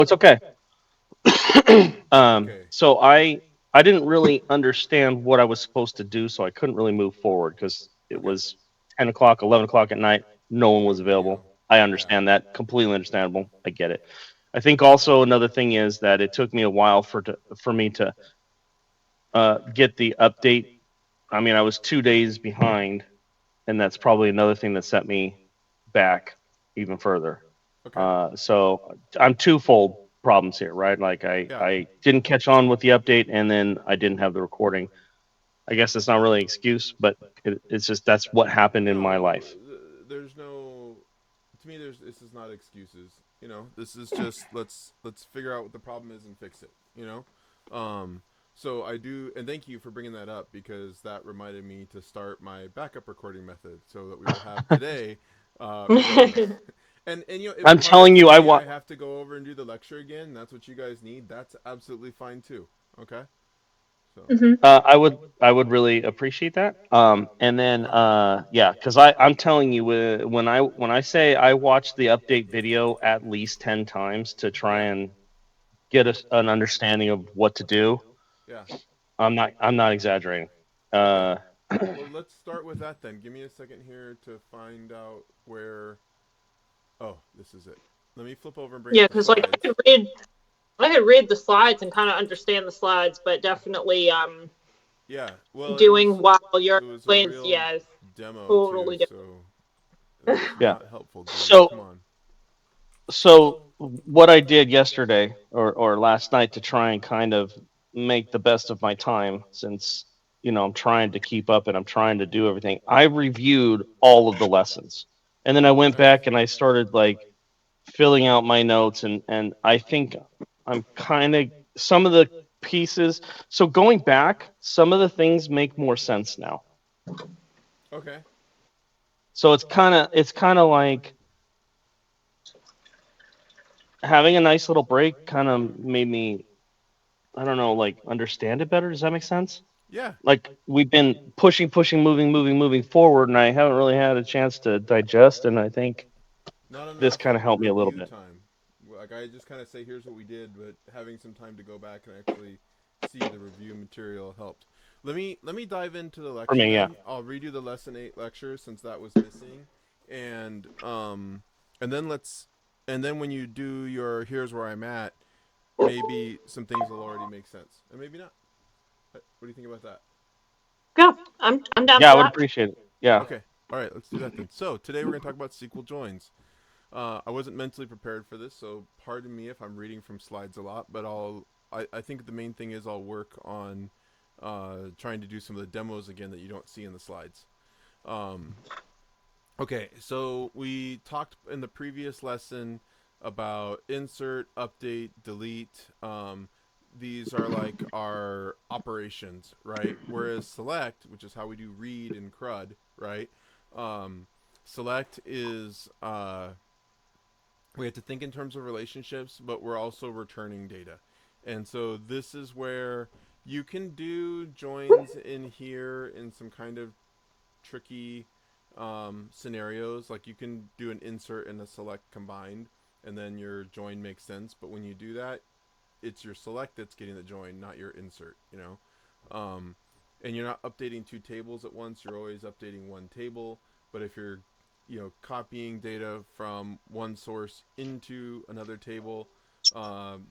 It's okay. Okay. So I didn't really understand what I was supposed to do, so I couldn't really move forward because it Okay. was 10 o'clock, 11 o'clock at night. No one No was big available. deal. I Yeah. understand that. Completely understandable. I get it. I think also another thing is that it took me a while for me to get the update. I mean, I was 2 days behind, and that's probably another thing that set me back even further. Okay. So I'm twofold problems here, right? Like Yeah. I didn't catch on with the update, and then I didn't have the recording. I guess it's not really an excuse, but it's just that's what happened in my No, life. there's no. To me, there's this is not excuses. This is just let's figure out what the problem is and fix it. Um, so I do, and thank you for bringing that up because that reminded me to start my backup recording method so that we will have today regardless. And if I'm part of telling you, today I have to go over and do the lecture again, that's what you guys need. That's absolutely fine too. Okay, so Hmm. I would really appreciate that. And then okay, yeah, because I'm telling you, when I say I watched the update video at least 10 times to try yeah, and get an understanding of what to do. yeah. I'm not exaggerating. Okay. Uh, Well, let's start with that then. Give me a second here to find out where. Oh, this is it. Let me flip over and bring Yeah, up the because like slides. I could read the slides and kind of understand the slides, but definitely Yeah. Well, it doing was while it you're was a explaining, real yeah, it's demo too, totally so that's yeah. not helpful, dude. So Come on. what I did yesterday or last night to try and kind of make the best of my time, since I'm trying to keep up and I'm trying to do everything. I reviewed all of the lessons, and then I went Nice. back and I started like filling out my notes, and I think I'm kind of some of the pieces. So going back, some of the things make more sense now. Okay. So it's kind of like having a nice little break kind of made me, I don't know, like understand it better. Does that make sense? Yeah. Like we've been pushing, pushing, moving forward, and I haven't really had a chance to digest. And I think Not this enough kind of helped me a little review bit. time. Like I just kind of say, here's what we did, but having some time to go back and actually see the review material helped. Let me dive into the For lecture me, yeah. then. I'll redo the lesson 8 lecture since that was missing, and and then let's and then when you do your here's where I'm at, maybe some things will already make sense, and maybe not. What do you think about that? yeah. I'm down Yeah, for I would that. appreciate it. Yeah. Okay. All right, let's do that then. So today we're going to talk about SQL joins. I wasn't mentally prepared for this, so pardon me if I'm reading from slides a lot. But I think the main thing is I'll work on trying to do some of the demos again that you don't see in the slides. Um, okay, so we talked in the previous lesson about insert, update, delete. These are like our operations, right? Whereas select, which is how we do read in CRUD, right? Um, select is we have to think in terms of relationships, but we're also returning data. And so this is where you can do joins in here in some kind of tricky scenarios. Like you can do an insert and a select combined, and then your join makes sense. But when you do that, it's your select that's getting the join, not your insert, Um, and you're not updating two tables at once, you're always updating one table. But if you're copying data from one source into another table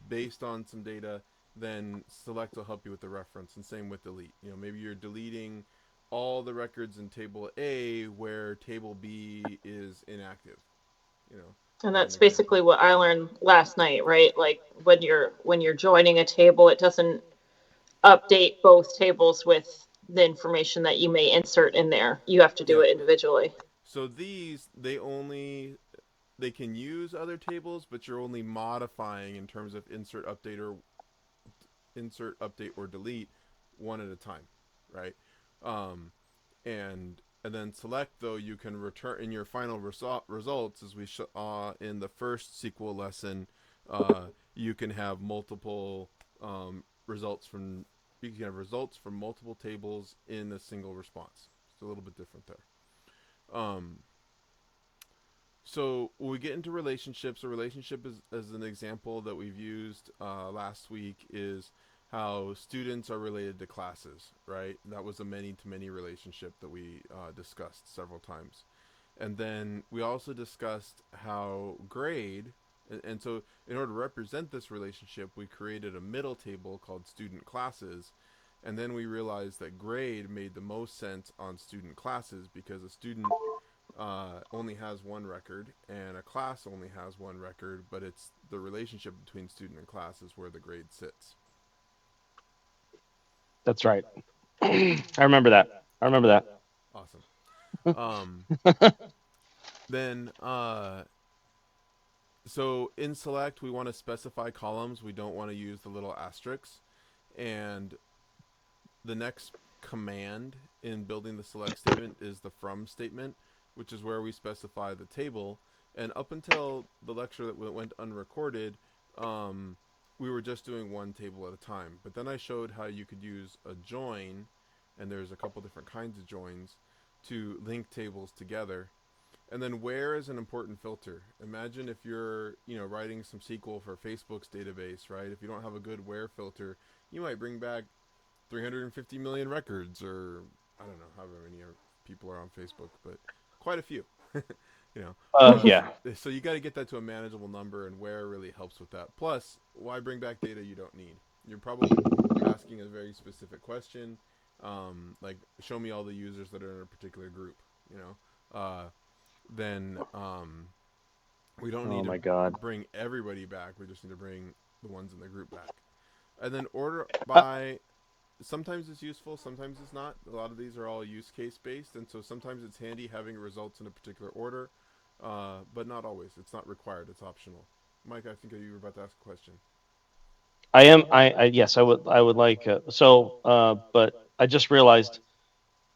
based on some data, then select will help you with the reference, and same with delete. Maybe you're deleting all the records in table A where table B is inactive, And as an that's example. basically what I learned last night, right? Like when you're joining a table, it doesn't update both tables with the information that you may insert in there. You have to do Yeah. it individually. So these they can use other tables, but you're only modifying in terms of insert, update, or delete one at a time, right? Um, and then select, though, you can return in your final results, as we saw in the first SQL lesson. You can have multiple results from you can have results from multiple tables in a single response. It's a little bit different there. Um, So when we get into relationships, a relationship is as an example that we've used last week is how students are related to classes, right? That was a many-to-many relationship that we discussed several times. And then we also discussed how grade, and so in order to represent this relationship, we created a middle table called student classes. And then we realized that grade made the most sense on student classes because a student only has one record and a class only has one record, but it's the relationship between student and class is where the grade sits. That's right. I remember that. I remember that. Awesome. Um, then, so in select, we want to specify columns. We don't want to use the little asterisks. And the next command in building the select statement is the from statement, which is where we specify the table. And up until the lecture that went unrecorded, we were just doing one table at a time. But then I showed how you could use a join, and there's a couple different kinds of joins, to link tables together. And then where is an important filter. Imagine if you're, writing some SQL for Facebook's database, right? If you don't have a good where filter, you might bring back 350 million records, or I don't know, however many people are on Facebook, but quite a few. you know, Yeah. so you got to get that to a manageable number, and where really helps with that. Plus, why bring back data you don't need? You're probably asking a very specific question, like show me all the users that are in a particular group. You know, then we don't Oh need to my God. bring everybody back. We just need to bring the ones in the group back, and then order Uh, by. Sometimes it's useful, sometimes it's not. A lot of these are all use case based, and so sometimes it's handy having results in a particular order, but not always. It's not required. It's optional. Mike, I think you were about to ask a question. I am. I yes. I would. I would like. But I just realized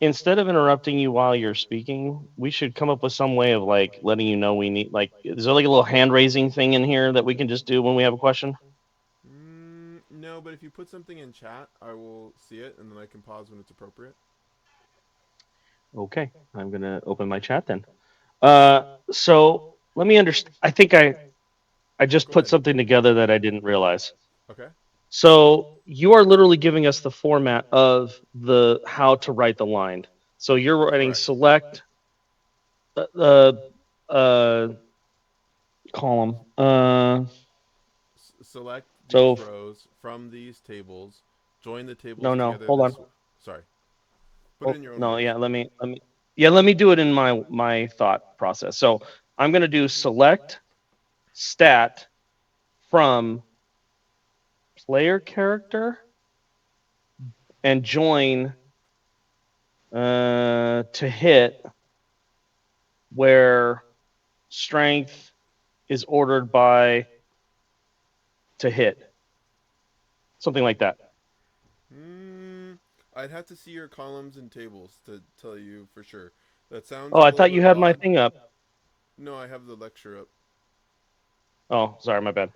instead of interrupting you while you're speaking, we should come up with some way of like letting you know we need. Like, is there like a little hand raising thing in here that we can just do when we have a question? No, but if you put something in chat, I will see it, and then I can pause when it's appropriate. Okay. I'm gonna open my chat then. So let me understand. I just Go put ahead. something together that I didn't realize. Okay. So you are literally giving us the format of the how to write the line. So you're writing Correct. select uh, uh, column. Select So these rows from these tables, join the no, tables no, together hold on. Sorry. Put it Oh, in your own no, words. yeah, let me do it in my thought process. So I'm gonna do select stat from player character and join to hit where strength is ordered by to hit, something like that. Mm, I'd have to see your columns and tables to tell you for sure. That sounds Oh, a I little thought bit you had my odd. thing up. No, I have the lecture up. Oh, sorry, my bad.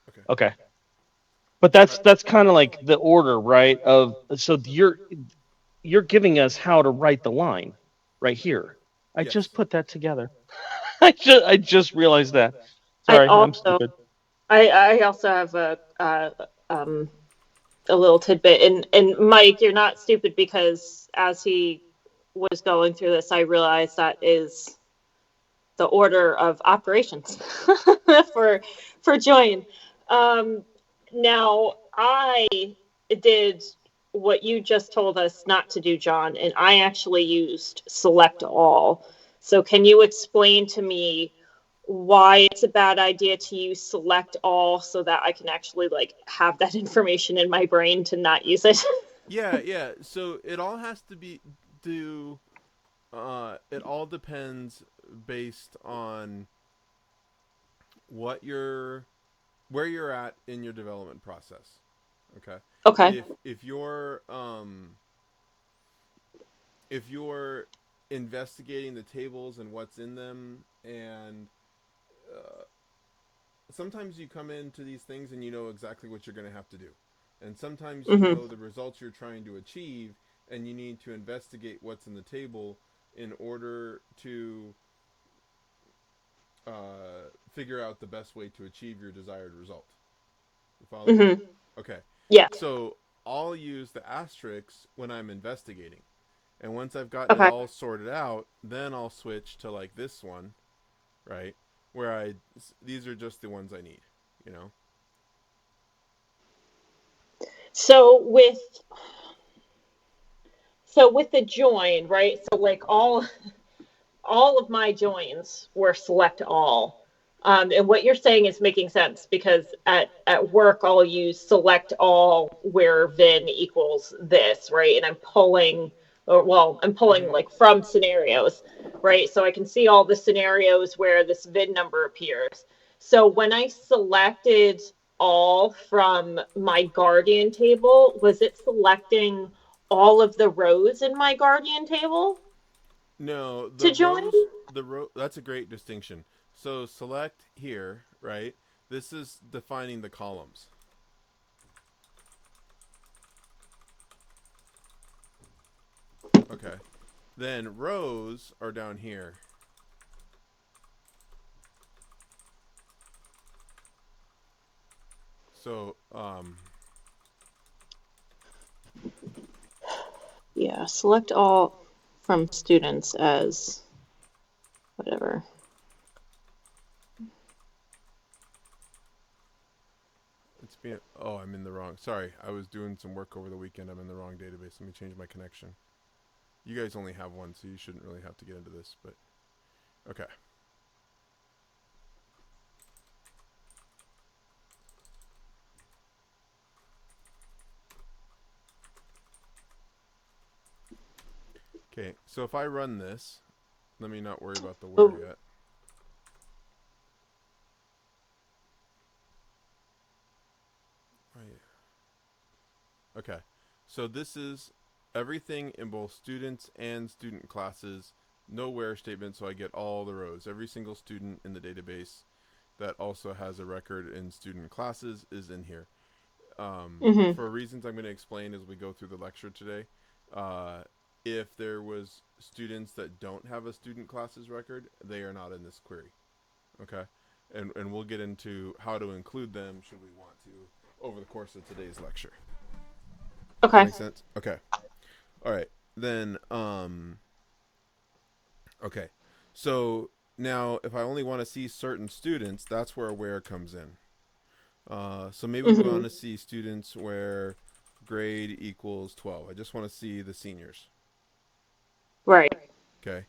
Okay. Okay, but that's I, that's kind of like the order, right? Of so you're giving us how to write the line right here. I just yes. put that together. I just realized that. I Sorry, I'm also stupid. I also have um a little tidbit, and Mike, you're not stupid, because as he was going through this, I realized that is the order of operations for join. Um, Now I did what you just told us not to do, John, and I actually used select all. So can you explain to me why it's a bad idea to use select all so that I can actually like have that information in my brain to not use it? Yeah, yeah. So it all has to be do it all depends based on what you're where you're at in your development process. Okay. Okay. If you're investigating the tables and what's in them, and uh, sometimes you come into these things and you know exactly what you're going to have to do, and sometimes you Mm-hmm. know the results you're trying to achieve, and you need to investigate what's in the table in order to figure out the best way to achieve your desired result. You follow me? Mm-hmm. Okay. Yes. So I'll use the asterisks when I'm investigating. And once I've gotten it Okay. all sorted out, then I'll switch to like this one, right? Where these are just the ones I need, you know? So with the join, right? So like all of my joins were select all. And what you're saying is making sense because at work I'll use select all where Vin equals this, right? And I'm pulling, or well, I'm pulling Mm-hmm. like from scenarios, right? So I can see all the scenarios where this Vin number appears. So when I selected all from my Guardian table, was it selecting all of the rows in my Guardian table No, to join? that's a great distinction. So select here, right? This is defining the columns. Okay. Then rows are down here. So, Yeah, select all from students as whatever. it's being. Oh, I'm in the wrong. Sorry, I was doing some work over the weekend. I'm in the wrong database. Let me change my connection. You guys only have one, so you shouldn't really have to get into this. But okay. Okay. So if I run this, let me not worry about the where Oh, yet. Oh yeah. Okay. So this is everything in both students and student classes. No where statement, so I get all the rows. Every single student in the database that also has a record in student classes is in here. mm-hmm. For reasons I'm going to explain as we go through the lecture today, uh, if there was students that don't have a student classes record, they are not in this query. Okay, and we'll get into how to include them should we want to over the course of today's lecture. Does that Okay. make sense? Okay. All right. Then okay. So now if I only want to see certain students, that's where where comes in. So maybe we want Mm-hmm. to see students where grade equals 12. I just want to see the seniors. Right. Okay.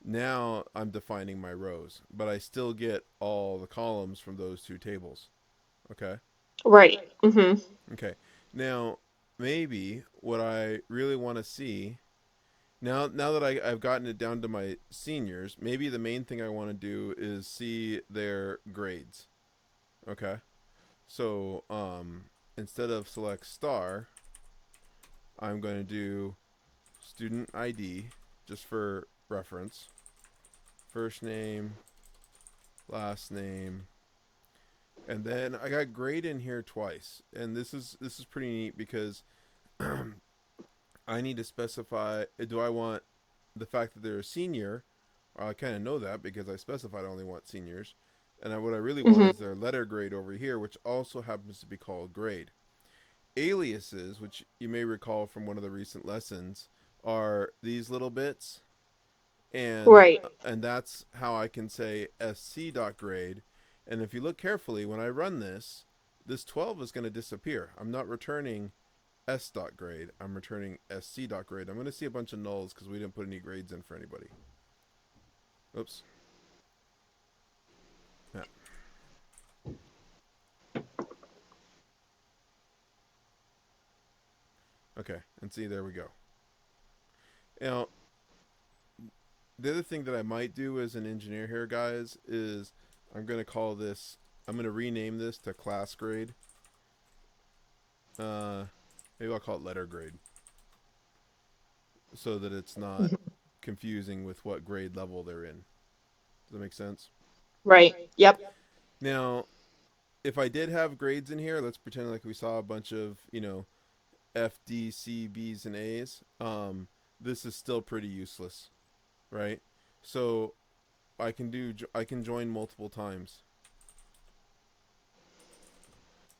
Now I'm defining my rows, but I still get all the columns from those two tables. Okay. Right. Mm-hmm. Okay. Now, maybe what I really want to see now that I've gotten it down to my seniors, maybe the main thing I want to do is see their grades. Okay. So instead of select star, I'm going to do student ID just for reference. First name, last name, and then I got grade in here twice. And this is pretty neat because I need to specify, do I want the fact that they're a senior? I kind of know that because I specified I only want seniors. And what I really want Mm-hmm. is their letter grade over here, which also happens to be called grade. Aliases, which you may recall from one of the recent lessons, are these little bits, and Right. that's how I can say sc.grade. And if you look carefully, when I run this 12 is going to disappear. I'm not returning s.grade. I'm returning sc.grade. I'm going to see a bunch of nulls because we didn't put any grades in for anybody. Oops. Yeah. Okay. And see, there we go. Now, the other thing that I might do as an engineer here, guys, is I'm going to call this, I'm going to rename this to class grade. Uh, Maybe I'll call it letter grade so that it's not confusing with what grade level they're in. Does that make sense? Right. Yep. Now, if I did have grades in here, let's pretend like we saw a bunch of, F, D, C, B's, and A's. This is still pretty useless, right? So I can join multiple times.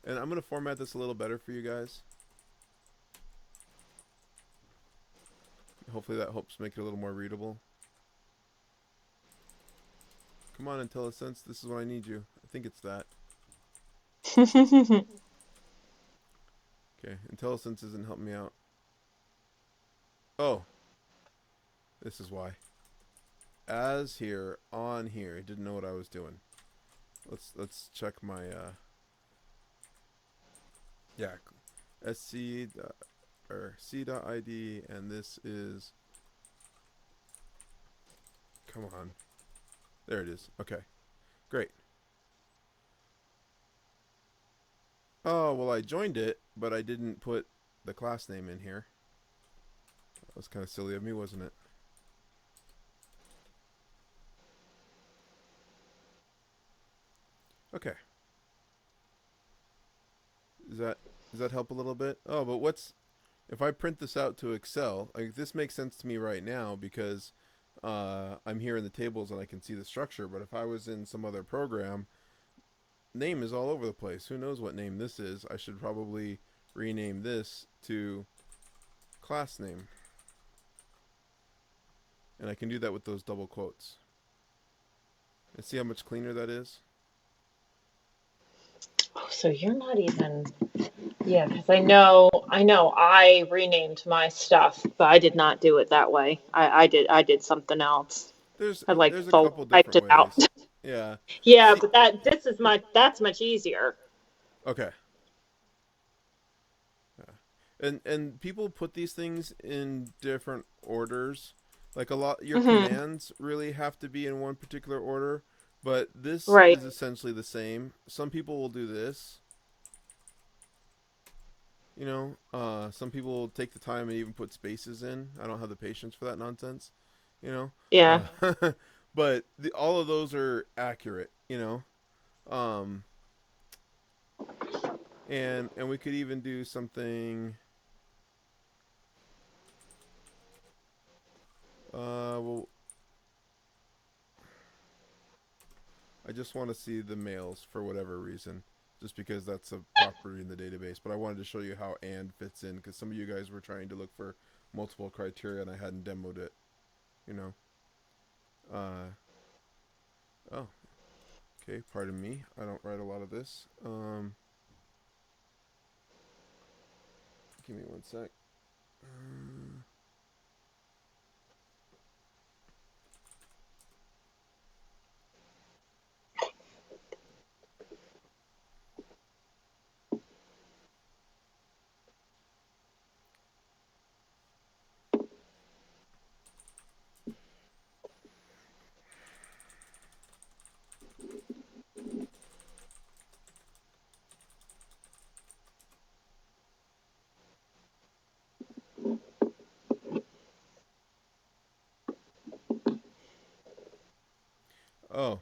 And I'm gonna format this a little better for you guys. Hopefully that helps make it a little more readable. Come on, IntelliSense, this is what I need you. I think it's that. Okay, IntelliSense isn't helping me out. Oh, this is why. As here, on here, I didn't know what I was doing. Let's check my yeah, sc or c.id, and this is, come on, there it is. Okay, great. Oh well, I joined it, but I didn't put the class name in here. That was kind of silly of me, wasn't it? Okay. Does that help a little bit? Oh, but what's if I print this out to Excel? Like, this makes sense to me right now because I'm here in the tables and I can see the structure. But if I was in some other program, name is all over the place. Who knows what name this is? I should probably rename this to class name. And I can do that with those double quotes. And see how much cleaner that is? Oh, so you're not even. Yeah, because I know I renamed my stuff, but I did not do it that way. I did something else. I like There's a full couple typed different it out. ways. Yeah. Yeah, See, but that's much easier. okay. And people put these things in different orders. Like, a lot, your Hmm. commands really have to be in one particular order, but this Right. is essentially the same. Some people will do this. Some people will take the time and even put spaces in. I don't have the patience for that nonsense. You know, Yeah. but all of those are accurate. Um, and we could even do something. Well, I just want to see the males for whatever reason, just because that's a property in the database. But I wanted to show you how and fits in because some of you guys were trying to look for multiple criteria and I hadn't demoed it. You know. Uh, oh, okay. Pardon me. I don't write a lot of this. Give me one sec. Oh,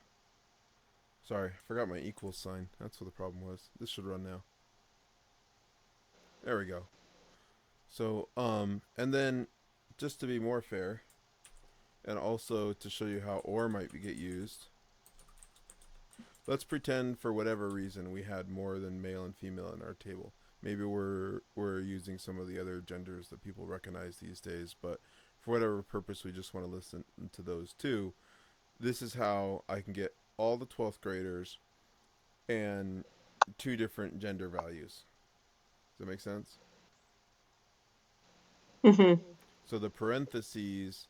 sorry. Forgot my equals sign. That's what the problem was. This should run now. There we go. So, and then just to be more fair, and also to show you how or might get used, let's pretend for whatever reason we had more than male and female in our table. Maybe we're using some of the other genders that people recognize these days, but for whatever purpose we just want to listen to those two. This is how I can get all the 12th graders and two different gender values. Does that make sense? Hmm. So the parentheses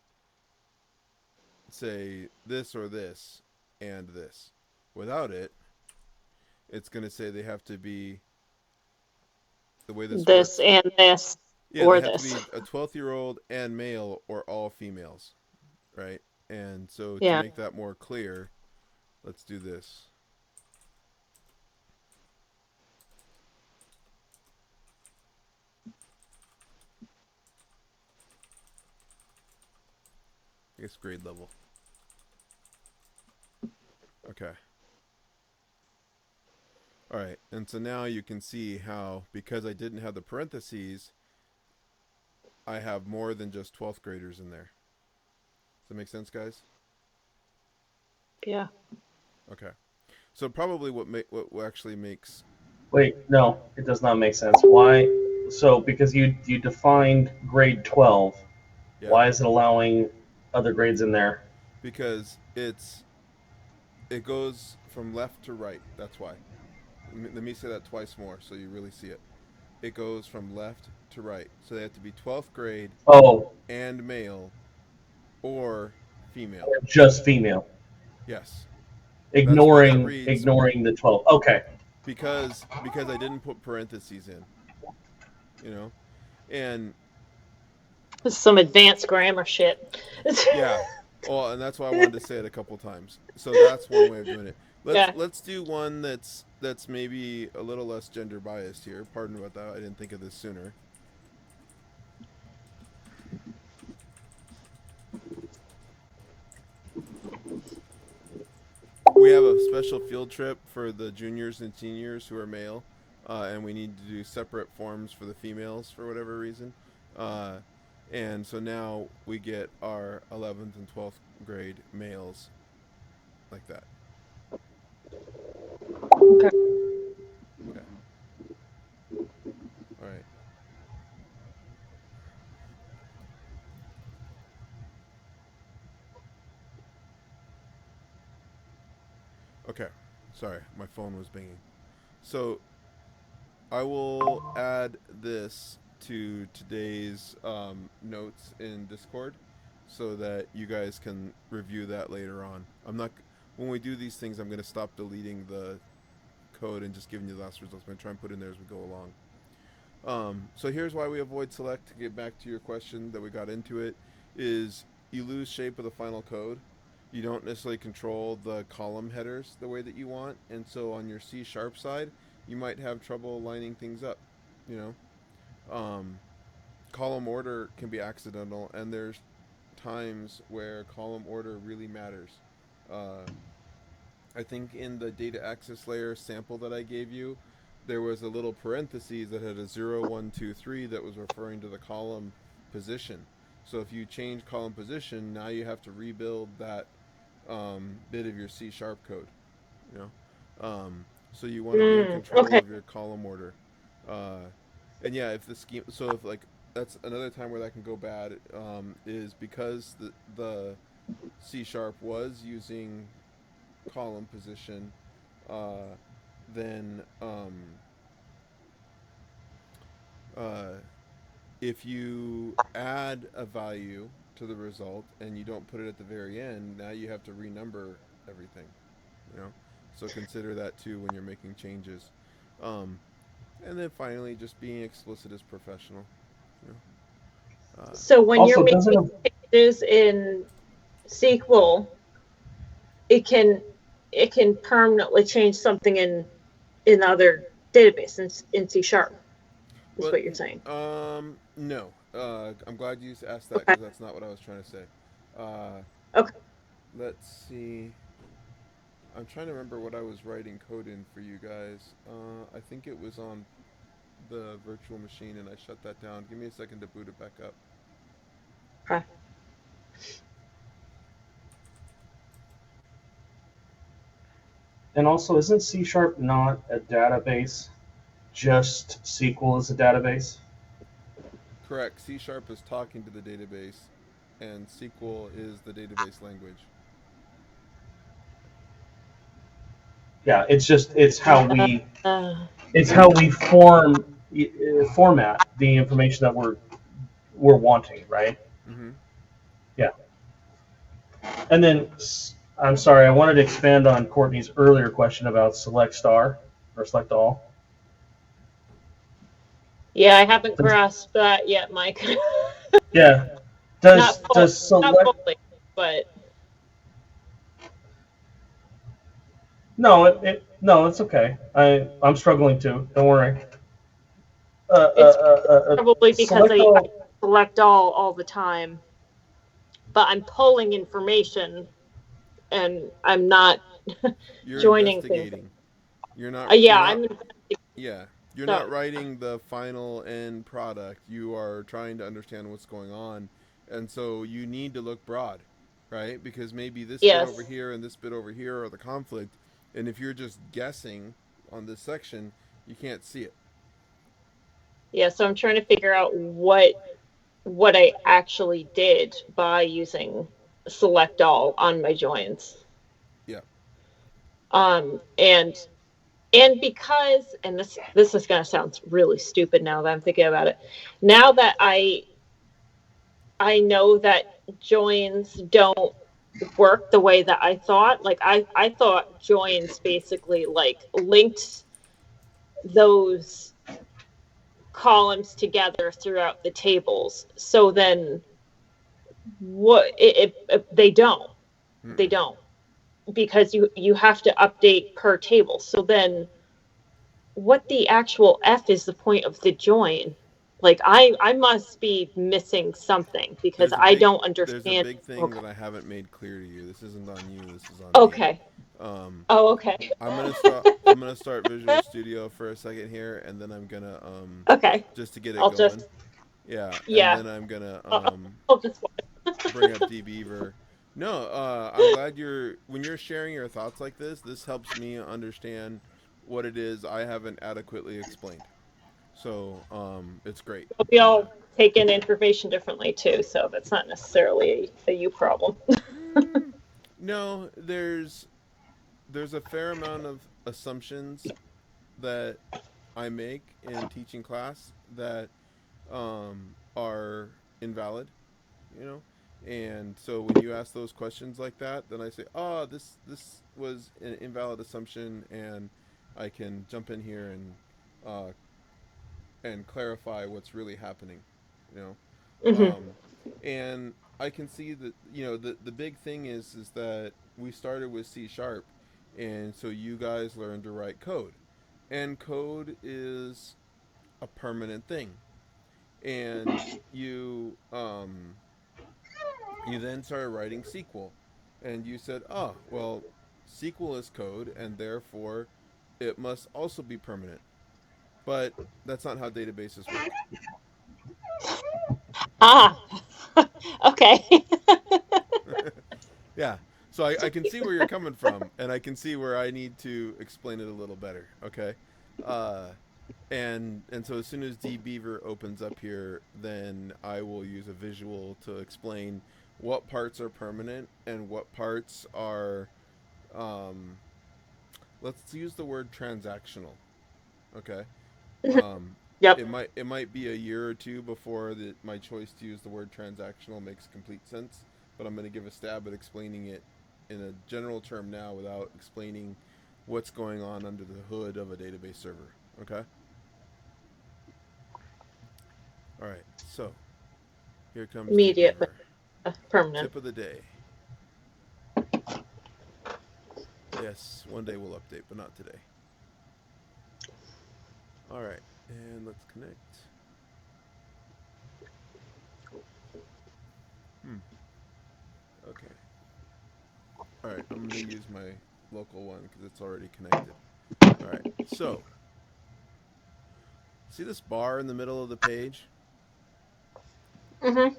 say this or this and this. Without it, it's going to say they have to be, the way this This works, and this yeah, they or have to this. be a 12-year-old and male or all females, right? And so to Yeah. make that more clear, let's do this. I guess grade level. Okay. All right. And so now you can see how, because I didn't have the parentheses, I have more than just 12th graders in there. Does that make sense, guys? Yeah. Okay. So probably what actually makes Wait, no, it does not make sense. Why? So because you defined grade 12, yeah, why is it allowing other grades in there? because it goes from left to right. That's why. Let me say that twice more so you really see it. It goes from left to right. So they have to be 12th grade Oh, and male or female. just female, Yes. That's why that ignoring reads ignoring the 12. Okay. because I didn't put parentheses in, you know? And This is some advanced grammar shit. yeah. Well, and that's why I wanted to say it a couple times. So that's one way of doing it. Let's Yeah. let's do one that's maybe a little less gender biased here. Pardon about that. I didn't think of this sooner. We have a special field trip for the juniors and seniors who are male, and we need to do separate forms for the females for whatever reason. Uh, and so now we get our 11th and 12th grade males like that. Okay. Okay. All right. Okay. Sorry, my phone was binging. So I will add this to today's notes in Discord so that you guys can review that later on. I'm not when we do these things. I'm going to stop deleting the code and just giving you the last results. I'm going to try and put in there as we go along. So here's why we avoid select. To get back to your question that we got into it, is you lose shape of the final code. You don't necessarily control the column headers the way that you want, and so on your C# side, you might have trouble lining things up. You know, column order can be accidental, and there's times where column order really matters. Uh, I think in the data access layer sample that I gave you, there was a little parentheses that had a 0, 1, 2, 3 that was referring to the column position. So if you change column position, now you have to rebuild that bit of your C# code. You know, so you want to be in control Okay. of your column order. Uh, and yeah, if the scheme, so if like that's another time where that can go bad, is because the C# was using column position, uh, then uh, if you add a value to the result and you don't put it at the very end, now you have to renumber everything. You know, so consider that too when you're making changes. Um, and then finally, just being explicit is professional. You know, So when you're Also, doesn't making changes in SQL, it can it can permanently change something in other database in C sharp is but what you're saying. no. I'm glad you asked that Okay. because that's not what I was trying to say. Uh, Okay. let's see. I'm trying to remember what I was writing code in for you guys. I think it was on the virtual machine, and I shut that down. Give me a second to boot it back up. Okay. and also isn't C sharp not a database? Just SQL is a database. Correct. C# is talking to the database, and SQL is the database language. Yeah, Uh, it's how we format the information that we're wanting, right? Mm-hmm. Yeah. And then I'm sorry, I wanted to expand on Courtney's earlier question about select star or select all. yeah, I haven't grasped that yet, Mike. Yeah. not full, Does not select fully, but no no, it's okay. I'm struggling too. Don't worry. it's probably because Select I all. select all the time, but I'm pulling information and I'm not You're joining things. investigating. You're not. Yeah, You're not. I'm Yeah. You're so not writing the final end product. You are trying to understand what's going on, and so you need to look broad. right? Because maybe this bit over Yes. here and this bit over here are the conflict, and if you're just guessing on this section, you can't see it. Yeah, so I'm trying to figure out what I actually did by using select all on my joins. Yeah. And this is going to sound really stupid now that I'm thinking about it. Now that I know that joins don't work the way that I thought. Like I thought joins basically like linked those columns together throughout the tables. So then they don't. They Mm-mm. don't because you have to update per table. So then what the actual F is the point of the join? Like I must be missing something because There's a I big don't there's a understand. big thing Okay. that I haven't made clear to you. This isn't on you. This is on me. Okay. Um, Oh, okay. I'm gonna start Visual Studio for a second here, and then I'm gonna Okay. just to get it I'll going. just Yeah, and yeah. then I'm gonna I'll, I'll just bring up dbeaver. No, I'm glad when you're sharing your thoughts like this. This helps me understand what it is I haven't adequately explained. So it's great. we all take in information differently too, so that's not necessarily a you problem. Mm, no, there's a fair amount of assumptions that I make in teaching class that are invalid, you know. And so when you ask those questions like that, then I say, "Oh, this was an invalid assumption," and I can jump in here uh, and clarify what's really happening, you know. Hmm. And I can see that the big thing is that we started with C sharp, and so you guys learned to write code, and code is a permanent thing, and you then started writing SQL, and you said, oh well, SQL is code, and therefore it must also be permanent. But that's not how databases work. Ah, okay. Yeah. So I can see where you're coming from, and I can see where I need to explain it a little better. Okay. Uh, and so as soon as dbeaver opens up here, then I will use a visual to explain what parts are permanent and what parts are. Um, let's use the word transactional. Okay. Um, Yep. it might be a year or two before my choice to use the word transactional makes complete sense, but I'm going to give a stab at explaining it in a general term now without explaining what's going on under the hood of a database server. Okay. All right. So here comes Immediate, but dbeaver. permanent. Tip of the day. Yes, one day we'll update, but not today. All right, and let's connect. Hmm. Okay. All right, I'm gonna use my local one because it's already connected. All right. So see this bar in the middle of the page? Hmm.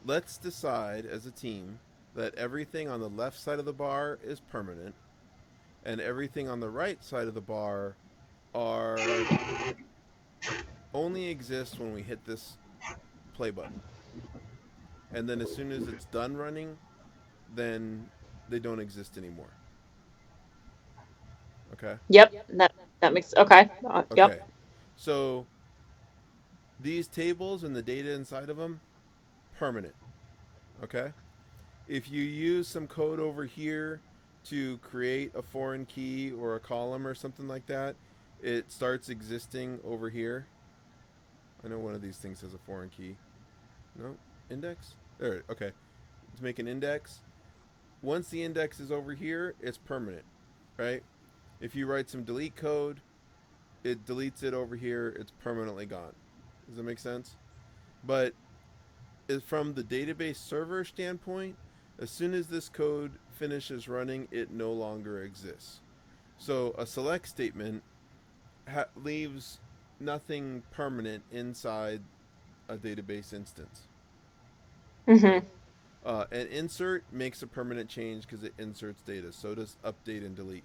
Let's decide as a team that everything on the left side of the bar is permanent, and everything on the right side of the bar are only exist when we hit this play button. And then as soon as it's done running, then they don't exist anymore. Okay? Yep. That makes okay. Yep. Okay. So these tables and the data inside of them, permanent. Okay? If you use some code over here to create a foreign key or a column or something like that, it starts existing over here. I know one of these things has a foreign key. No? Index? There. Okay. Let's make an index. Once the index is over here, it's permanent, right? If you write some delete code, it deletes it over here. It's permanently gone. Does that make sense? But from the database server standpoint, as soon as this code finishes running, it no longer exists. So a select statement leaves nothing permanent inside a database instance. Hmm. Okay. An insert makes a permanent change because it inserts data. So does update and delete.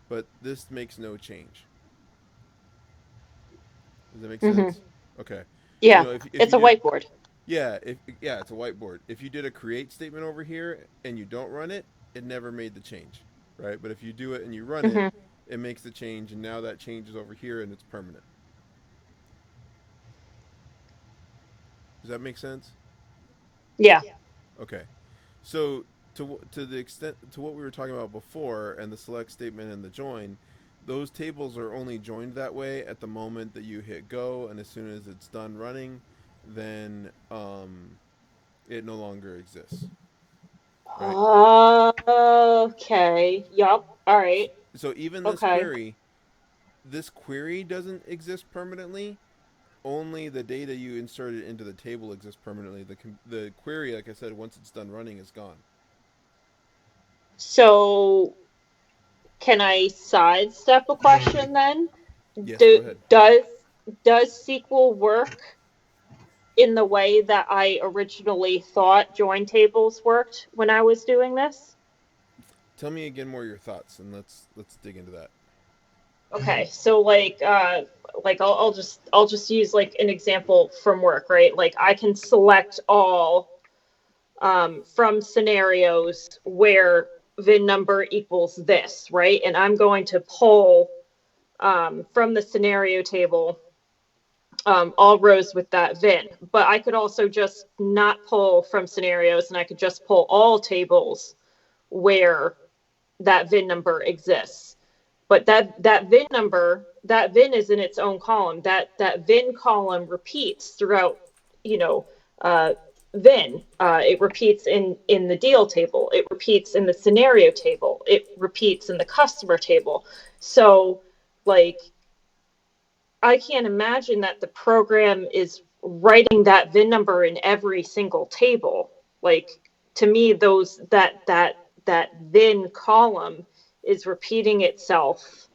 But this makes no change. Does that make Hmm. sense? Okay. Yeah, So if it's you a did, whiteboard. yeah, it's a whiteboard. If you did a create statement over here and you don't run it, it never made the change, right? But if you do it and you run it, Hmm. it makes the change, and now that change is over here and it's permanent. Does that make sense? Yeah. Okay. So to the extent to what we were talking about before and the select statement and the join, those tables are only joined that way at the moment that you hit go, and as soon as it's done running, then it no longer exists, right? Okay. Yup. All right. So even Okay. this query doesn't exist permanently. Only the data you inserted into the table exists permanently. The query, like I said, once it's done running, is gone. So can I sidestep a question then? Yes, go Do, ahead. does SQL work in the way that I originally thought join tables worked when I was doing this? Tell me again more your thoughts, and let's dig into that. Okay, so like I'll just use like an example from work, right? Like I can select all from scenarios where VIN number equals this, right? And I'm going to pull from the scenario table all rows with that VIN. But I could also just not pull from scenarios, and I could just pull all tables where that VIN number exists. But that VIN number, that VIN is in its own column. That VIN column repeats throughout, you know, uh, VIN. It repeats in the deal table. It repeats in the scenario table. It repeats in the customer table. So, like, I can't imagine that the program is writing that VIN number in every single table. Like, to me, that VIN column is repeating itself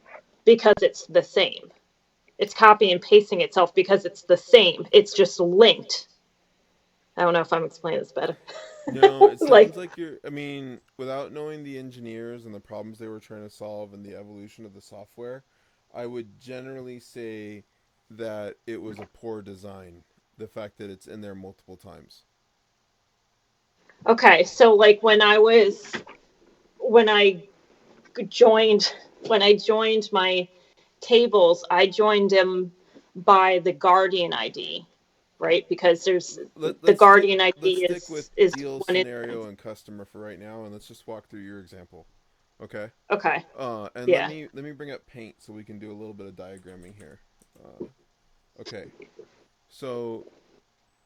because it's the same. It's copy and pasting itself because it's the same. It's just linked. I don't know if I'm explaining this better. No, it Like, sounds like you're. I mean, without knowing the engineers and the problems they were trying to solve and the evolution of the software, I would generally say that it was a poor design. The fact that it's in there multiple times. okay, so like when I joined when I joined my tables, I joined them by the Guardian ID, right? Because there's the Guardian Let's ID stick with is deal one instance. scenario and customer for right now, and let's just walk through your example. Okay. Okay. And Yeah. let me bring up Paint so we can do a little bit of diagramming here. Okay. So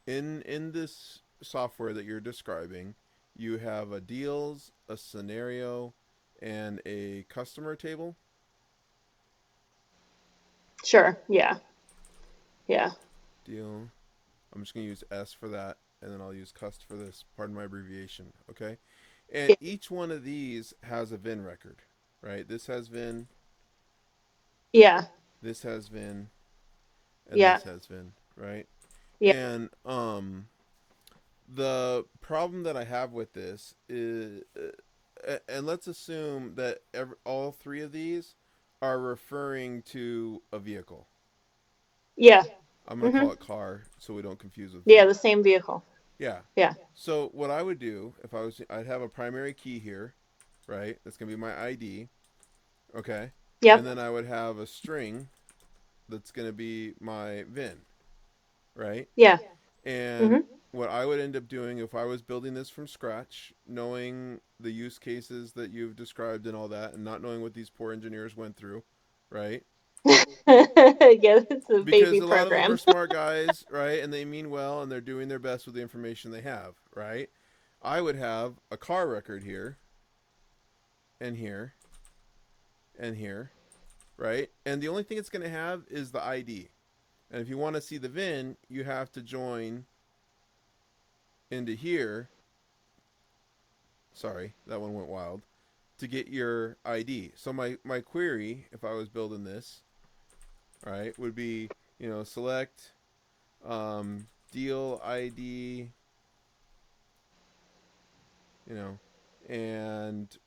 in this software that you're describing, you have a deals, a scenario, and a customer table. Sure. Yeah. Yeah. Deal. I'm just gonna use S for that, and then I'll use cust for this. Pardon my abbreviation. Okay. And Yeah. each one of these has a VIN record, right? This has VIN, Yeah. this has VIN, and Yeah. this has VIN, right? Yeah. And the problem that I have with this is, and let's assume that all three of these are referring to a vehicle. Yeah. I'm gonna call Mhm. it car so we don't confuse with Yeah. VIN. The same vehicle. Yeah. Yeah. So what I would do if I'd have a primary key here, right? That's gonna be my ID, okay, and Yep. then I would have a string that's gonna be my VIN, right? Yeah. And Mhm. what I would end up doing if I was building this from scratch, knowing the use cases that you've described and all that, and not knowing what these poor engineers went through, right? Yeah. It's a Because baby a lot of them are program. smart guys, right? And they mean well and they're doing their best with the information they have, right? I would have a car record here and here and here, right? And the only thing it's going to have is the ID. And if you want to see the VIN, you have to join into here. Sorry, that one went wild. To get your ID. So my query, if I was building this, right, would be, select deal ID you know, and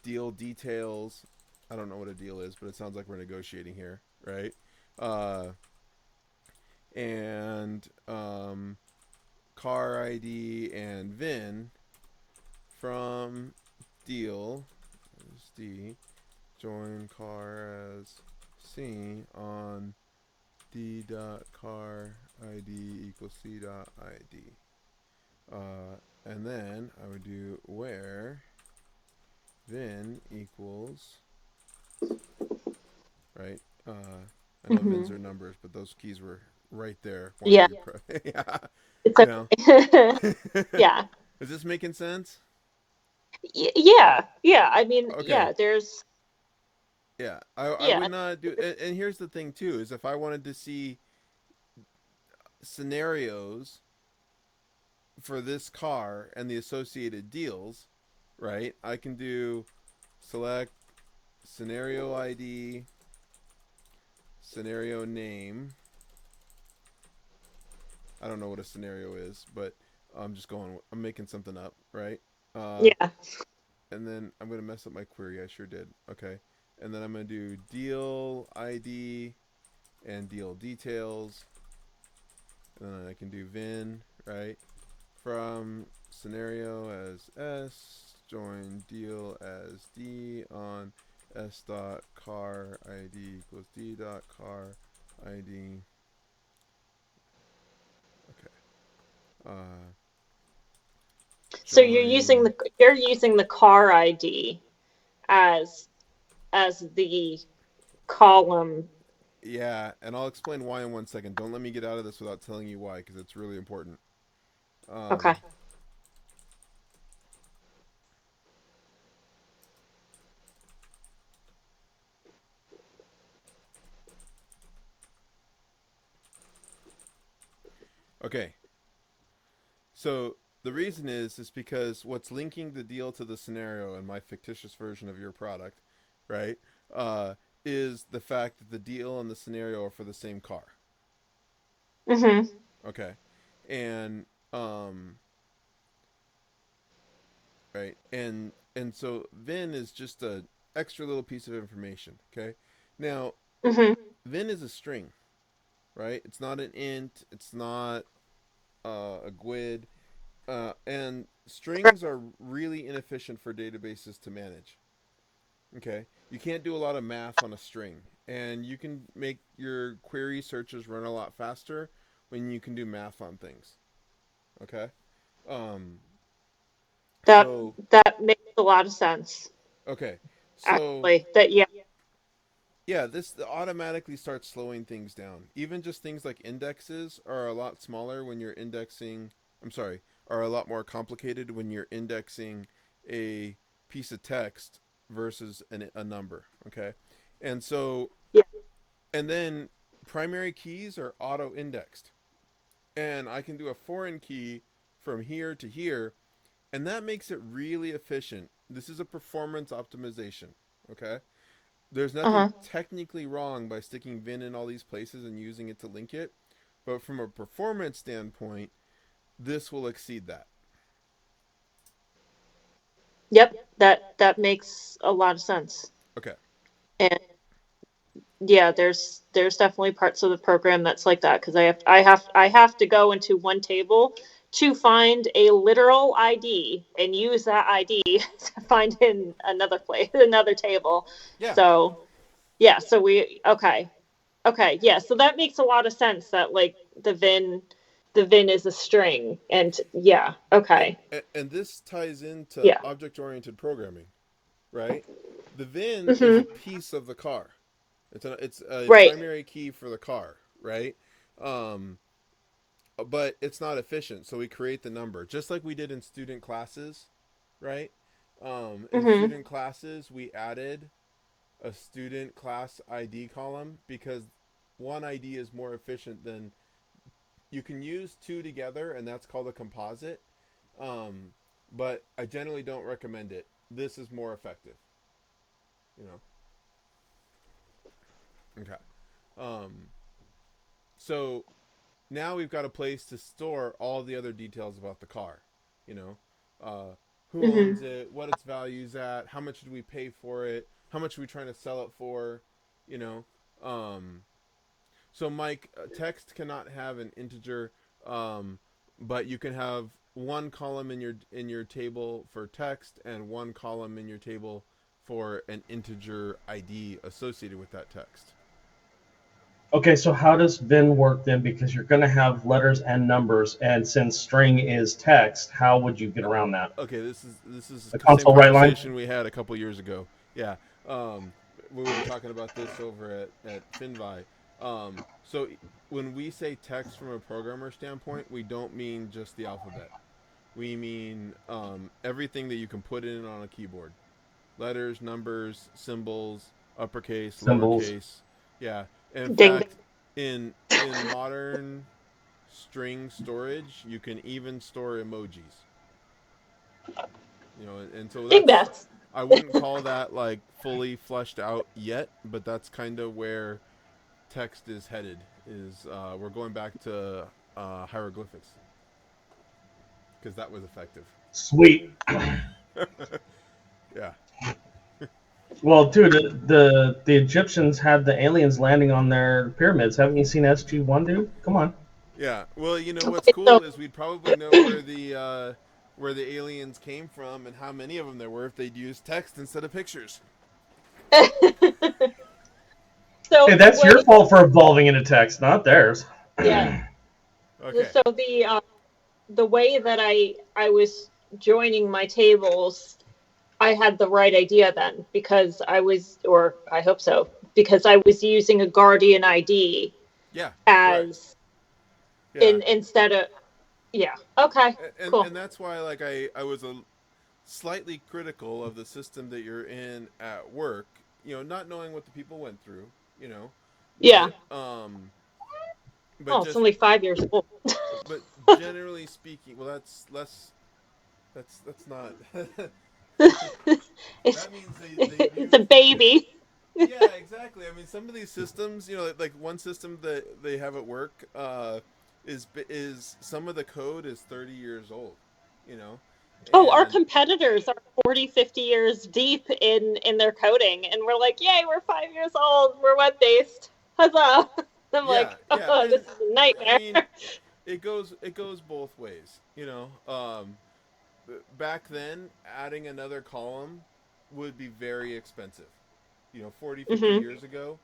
deal details. I don't know what a deal is, but it sounds like we're negotiating here, right? Uh, and car ID and VIN from deal as D, join car as C on D dot car ID equals C dot ID. And then I would do where VIN equals, right? I know VINs Hmm. are numbers, but those keys were right there. Wanted Yeah, you to yeah, it's you know. okay. Yeah. Is this making sense? Yeah, yeah. I mean, Okay. yeah, there's, Yeah, I yeah. would not do. And here's the thing too: is if I wanted to see scenarios for this car and the associated deals, right? I can do select scenario ID, scenario name. I don't know what a scenario is, but I'm just going. I'm making something up, right? Uh, Yeah. and then I'm gonna mess up my query. I sure did. Okay, and then I'm gonna do deal ID and deal details, and then I can do VIN, right? From scenario as S, join deal as D on S dot car ID equals D dot car ID. Okay. Uh, So join. you're using the car ID as the column. Yeah, and I'll explain why in 1 second. Don't let me get out of this without telling you why, because it's really important. Okay. Um, okay, so the reason is because what's linking the deal to the scenario in my fictitious version of your product, right? Uh, is the fact that the deal and the scenario are for the same car. Hmm. Okay, and um, right, and so VIN is just a extra little piece of information. Okay, now Hmm. VIN is a string, right? It's not an int. It's not a GUID. And strings are really inefficient for databases to manage. Okay, you can't do a lot of math on a string, and you can make your query searches run a lot faster when you can do math on things. Okay, um, That so that makes a lot of sense, okay, so actually. That yeah. yeah, this automatically starts slowing things down. Even just things like indexes are a lot smaller when you're indexing. I'm sorry, are a lot more complicated when you're indexing a piece of text versus a number. Okay, and so Yeah. and then primary keys are auto indexed, and I can do a foreign key from here to here, and that makes it really efficient. This is a performance optimization. Okay, there's nothing Uh-huh. technically wrong by sticking VIN in all these places and using it to link it, but from a performance standpoint, this will exceed that. Yep. That makes a lot of sense. Okay. And yeah, there's definitely parts of the program that's like that because I have to go into one table to find a literal ID and use that ID to find in another place, another table. Yeah. So yeah, so we okay. Okay, yeah, so that makes a lot of sense that like the VIN is a string and yeah, okay. And this ties into Yeah. object oriented programming, right? The VIN is a Mhm. piece of the car. It's a Right. primary key for the car, right? Um, but it's not efficient, so we create the number just like we did in student classes, right? In Mhm. student classes, we added a student class ID column because one ID is more efficient than you can use two together, and that's called a composite. Um, but I generally don't recommend it. This is more effective, you know. Okay. Um, so now we've got a place to store all the other details about the car, you know. uh, who Hmm. owns it, what its value's at, how much did we pay for it, how much are we trying to sell it for, you know. Um, so Mike, text cannot have an integer, um, but you can have one column in your table for text and one column in your table for an integer ID associated with that text. Okay, so how does Vin work then? Because you're going to have letters and numbers, and since string is text, how would you get around that? Okay, this is The the same console write line? conversation we had a couple years ago. Yeah, when we were talking about this over at Finvi. So when we say text from a programmer standpoint, we don't mean just the alphabet. We mean everything that you can put in on a keyboard: letters, numbers, symbols, uppercase, Symbols. lowercase. Yeah, and in Ding. fact, in modern string storage, you can even store emojis. And so Ding that's, bats. I wouldn't call that like fully fleshed out yet, but that's kind of where text is headed. Is we're going back to hieroglyphics because that was effective. Sweet. Yeah. Well, dude, the Egyptians had the aliens landing on their pyramids. Haven't you seen SG-1, dude? Come on. Yeah. Well, what's Okay, so cool is we'd probably know where the aliens came from and how many of them there were if they'd used text instead of pictures. Hey, so the that's way, your fault for evolving into text, not theirs. yeah. Okay. So the way that I was joining my tables, I had the right idea then because I was, or I hope so, because I was using a Guardian ID Yeah. Correct. as Yeah. in instead of, yeah. Okay, And cool. that's why like I was a slightly critical of the system that you're in at work, not knowing what the people went through, you know, Yeah. but Oh, it's just only 5 years old. but generally speaking, well, that's less. That's not. it's That means they've it's a used. baby. Yeah, exactly. I mean, some of these systems, like one system that they have at work, is some of the code is 30 years old, you know, Oh, our and competitors are 40, 50 years deep in their coding, and we're like, yay, we're 5 years old, we're web based, huzzah. I'm yeah, like, yeah, oh, this and is a I nightmare. mean, it goes both ways, back then adding another column would be very expensive, 40, 50 Hmm. years ago,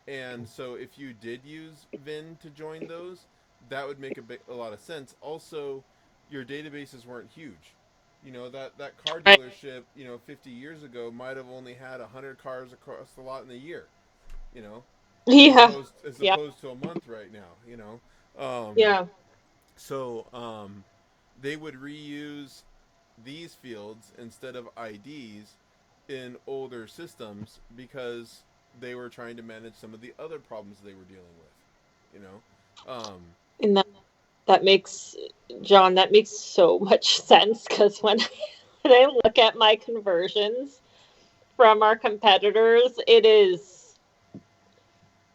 and so if you did use Vin to join those, that would make a lot of sense. Also, your databases weren't huge. That car Right. dealership, 50 years ago might have only had 100 cars across the lot in a year, you know Yeah. as Yeah. opposed to a month right now. um, Yeah. so they would reuse these fields instead of IDs in older systems because they were trying to manage some of the other problems they were dealing with. And that makes, John, that makes so much sense because when I look at my conversions from our competitors,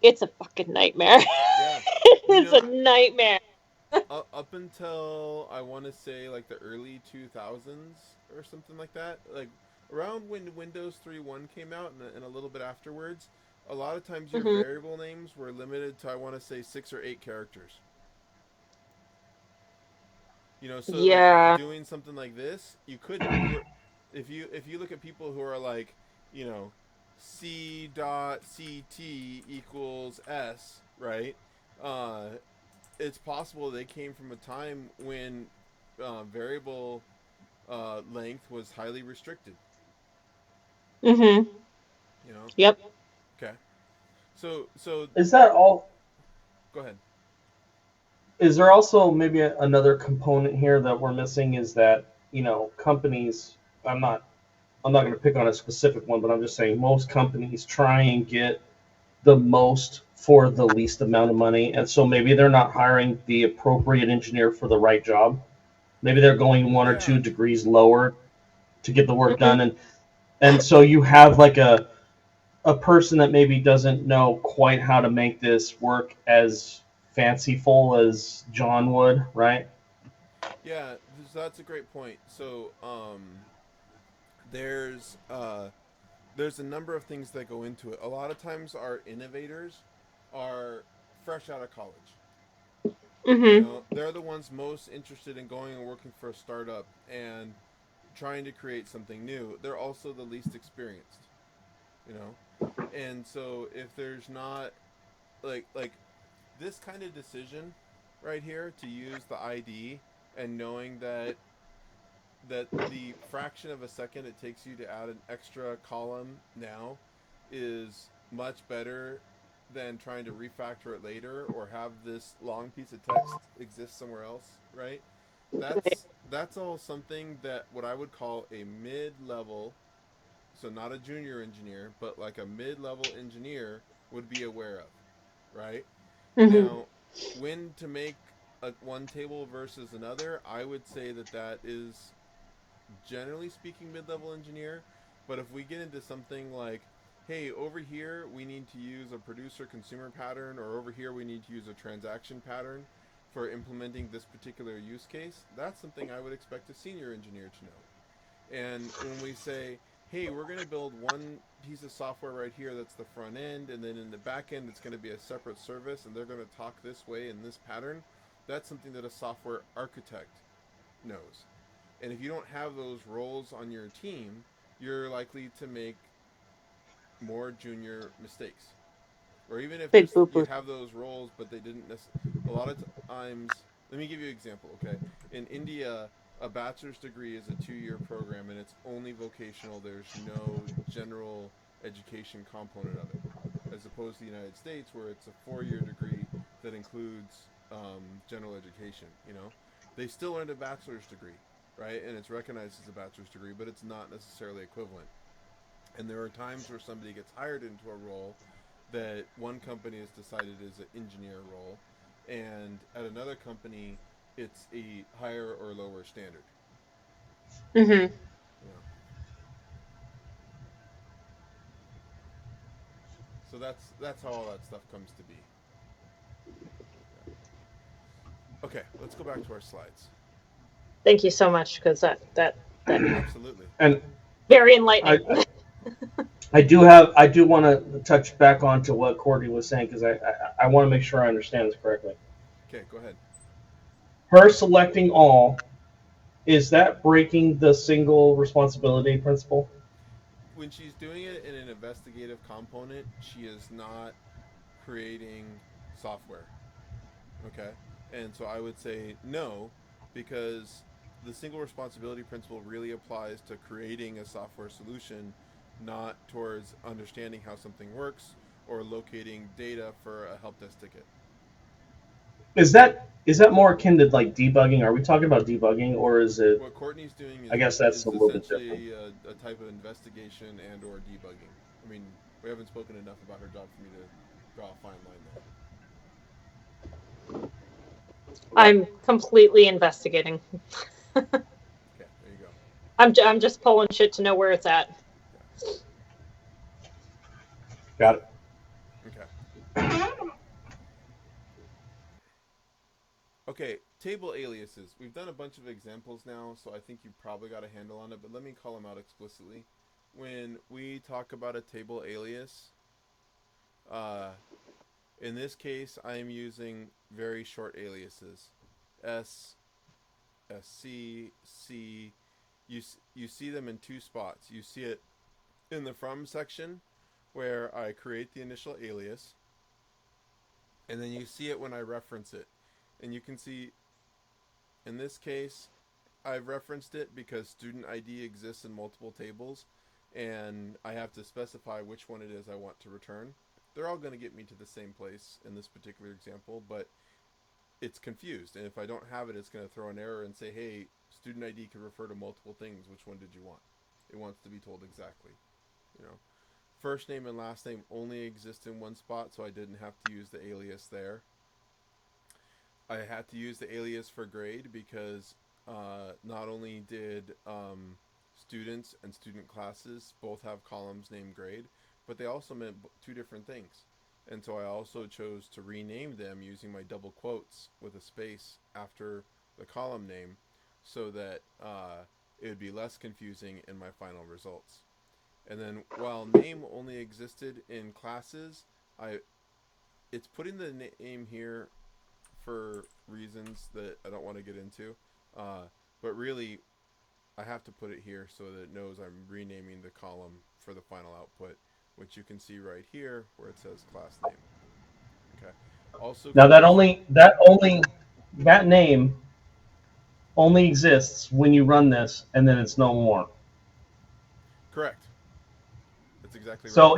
it's a fucking nightmare. Yeah, you It's a know, nightmare. up until I want to say like the early 2000s or something like that, like around when Windows 3.1 came out and a little bit afterwards, a lot of times your Hmm. variable names were limited to, I want to say, 6 or 8 characters. So like Yeah. doing something like this, you couldn't. If you look at people who are like, you know, C.ct equals S, right? Uh, it's possible they came from a time when variable length was highly restricted. Hmm. You know. Yep. Okay. So Is that all? go ahead. Is there also maybe another component here that we're missing? Is that companies? I'm not. I'm not going to pick on a specific one, but I'm just saying most companies try and get the most for the least amount of money, and so maybe they're not hiring the appropriate engineer for the right job. Maybe they're going one or Yeah. two degrees lower to get the work Hmm. done, and so you have like a person that maybe doesn't know quite how to make this work as fanciful as John would, right? Yeah, that's a great point. So, there's uh, there's a number of things that go into it. A lot of times, our innovators are fresh out of college. You Mm-hmm. know, they're the ones most interested in going and working for a startup and trying to create something new. They're also the least experienced. You know, and so if there's not like this kind of decision right here to use the ID and knowing that the fraction of a second it takes you to add an extra column now is much better than trying to refactor it later or have this long piece of text exist somewhere else, right? Right. That's all something that what I would call a mid-level, so not a junior engineer, but like a mid-level engineer would be aware of, right? Mm-hmm. Now, when to make one table versus another, I would say that that is generally speaking mid-level engineer. But if we get into something like, hey, over here we need to use a producer consumer pattern, or over here we need to use a transaction pattern for implementing this particular use case, that's something I would expect a senior engineer to know. And when we say, hey, we're going to build one piece of software right here that's the front end, and then in the back end it's going to be a separate service, and they're going to talk this way in this pattern, that's something that a software architect knows. And if you don't have those roles on your team, you're likely to make more junior mistakes. Or even if Big just boo you boo. have those roles, but they didn't a lot of times. Let me give you an example. Okay, in India, a bachelor's degree is a 2-year program, and it's only vocational. There's no general education component of it, as opposed to the United States, where it's a 4-year degree that includes general education. You know, they still earned a bachelor's degree, right? And it's recognized as a bachelor's degree, but it's not necessarily equivalent. And there are times where somebody gets hired into a role that one company has decided is an engineer role, and at another company, it's a higher or lower standard. Mm-hmm. You know, so that's how all that stuff comes to be. Yeah. Okay, let's go back to our slides. Thank you so much, because that Absolutely. And very I, enlightening. I do want to touch back onto what Courtney was saying because I want to make sure I understand this correctly. Okay, go ahead. Her selecting all, is that breaking the single responsibility principle? When she's doing it in an investigative component, she is not creating software. Okay. And so I would say no, because the single responsibility principle really applies to creating a software solution, not towards understanding how something works or locating data for a help desk ticket. Is that more akin to like debugging? Are we talking about debugging, or is it? What Courtney's doing I guess that's a is little bit different. essentially a type of investigation and or debugging. I mean, we haven't spoken enough about her job for me to draw a fine line there. I'm completely investigating. Okay, there you go. I'm just pulling shit to know where it's at. Yeah. Got it. Okay. Okay, table aliases. We've done a bunch of examples now, so I think you've probably got a handle on it, but let me call them out explicitly. When we talk about a table alias, uh, in this case, I am using very short aliases. S, SC, C. You see them in two spots. You see it in the from section, where I create the initial alias, and then you see it when I reference it. And you can see, in this case, I've referenced it because student ID exists in multiple tables, and I have to specify which one it is I want to return. They're all going to get me to the same place in this particular example, but it's confused. And if I don't have it, it's going to throw an error and say, hey, student ID could refer to multiple things. Which one did you want? It wants to be told exactly. You know, first name and last name only exist in one spot, so I didn't have to use the alias there. I had to use the alias for grade because not only did students and student classes both have columns named grade, but they also meant two different things. And so I also chose to rename them using my double quotes with a space after the column name so that it would be less confusing in my final results. And then while name only existed in classes, I it's putting the name here for reasons that I don't want to get into. But really, I have to put it here so that it knows I'm renaming the column for the final output, which you can see right here where it says class name. Okay. Also, Now for this, that name only exists when you run this, and then it's no more. correct. That's exactly right.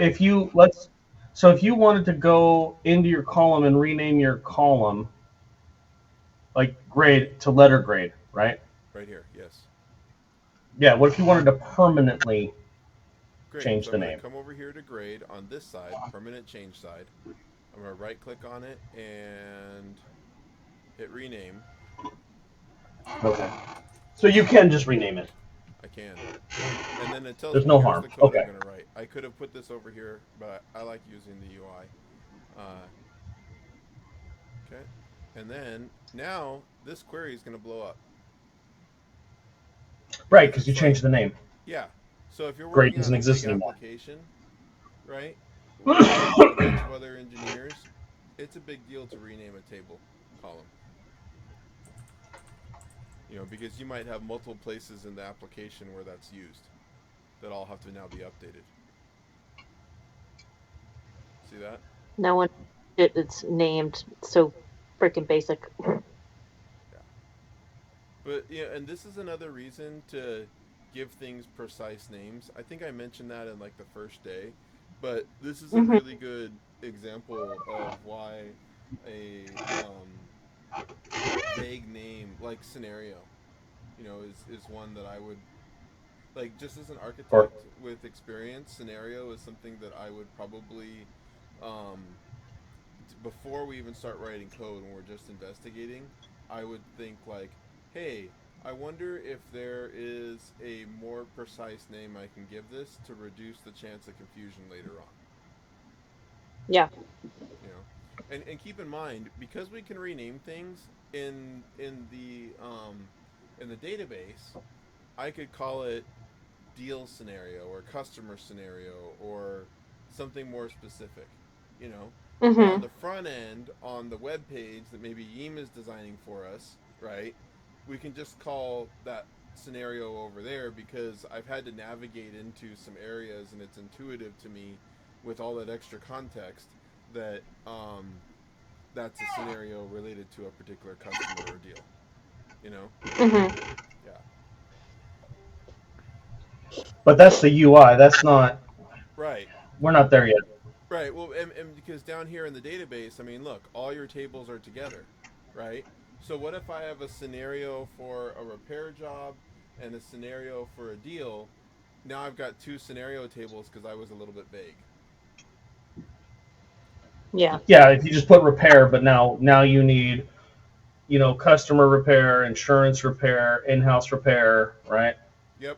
So if you wanted to go into your column and rename your column, like grade to letter grade, right? Right here, yes. Yeah. What if you wanted to permanently Great. change So the I'm going to name? come over here to grade on this side, permanent change side. I'm going to right click on it and hit rename. Okay. So you can just rename it. I can. And then it tells There's me no here's harm. the code I'm Okay. going to write. I could have put this over here, but I like using the UI. Okay. And then now this query is going to blow up Right, because because you it's like, changed the name. yeah. So if you're Grade working on doesn't a big exist anymore. application, right, with a bunch of other engineers, it's a big deal to rename a table column. Because you might have multiple places in the application where that's used that all have to now be updated. See that? No one it's named so freaking basic. Yeah. But and this is another reason to give things precise names. I think I mentioned that in like the first day, but this is a Hmm. really good example of why a vague name like scenario, is one that I would like just as an Or architect with experience. Scenario is something that I would probably um, before we even start writing code when we're just investigating, I would think like, hey, I wonder if there is a more precise name I can give this to reduce the chance of confusion later on. Yeah. You know, and keep in mind because we can rename things in the database, I could call it deal scenario or customer scenario or something more specific, you know. But on Hmm. the front end, on the web page that maybe Yim is designing for us, right? We can just call that scenario over there because I've had to navigate into some areas and it's intuitive to me with all that extra context that that's a scenario related to a particular customer or deal, you know? Hmm. Yeah. but that's the UI. That's not. Right. We're not there yet. Right. Well, and because down here in the database, I mean, look, all your tables are together, right? So what if I have a scenario for a repair job and a scenario for a deal? Now I've got two scenario tables because I was a little bit vague. Yeah. Yeah, if you just put repair, but now you need customer repair, insurance repair, in-house repair, right? Yep.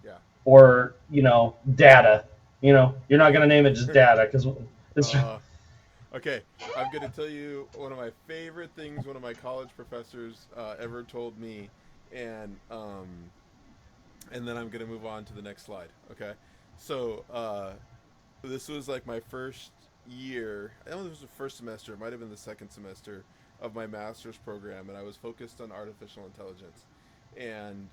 Yeah. Or data. You're not going to name it just data because it's uh, okay. I'm going to tell you one of my favorite things one of my college professors ever told me, and and then I'm going to move on to the next slide. Okay. So this was like my first year. I don't know if it was the first semester. It might have been the second semester of my master's program, and I was focused on artificial intelligence. And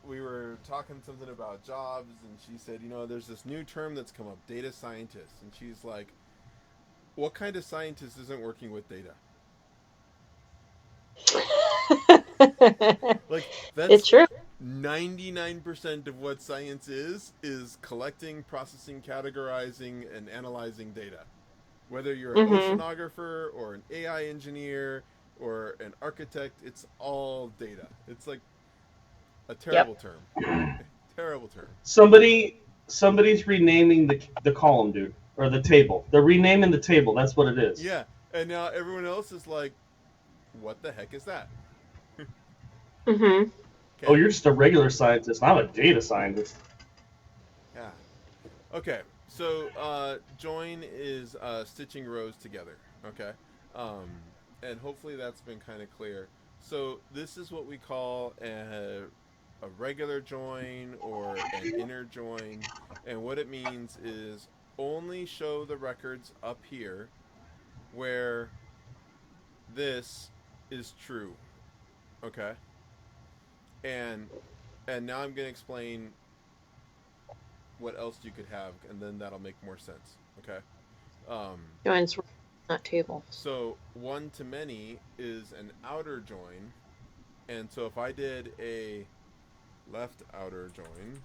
we were talking something about jobs, and she said, there's this new term that's come up, data scientist. And she's like, what kind of scientist isn't working with data? Like, It's that's true. 99% of what science is collecting, processing, categorizing, and analyzing data. Whether you're an Hmm. oceanographer or an AI engineer or an architect, it's all data. It's like a Yep. terrible term. Terrible term. somebody's renaming the column, dude, or the table. They're renaming the table. That's what it is. Yeah, and now everyone else is like, what the heck is that? Hmm. Oh, Okay. you're just a regular scientist. I'm a data scientist. Yeah. Okay. So join is stitching rows together. Okay. Um, and hopefully that's been kind of clear. So this is what we call a regular join or an inner join, and what it means is only show the records up here where this is true. Okay, and now I'm going to explain what else you could have, and then that'll make more sense. Okay. Um, Joins not tables. so one to many is an outer join, and so if I did a left outer join,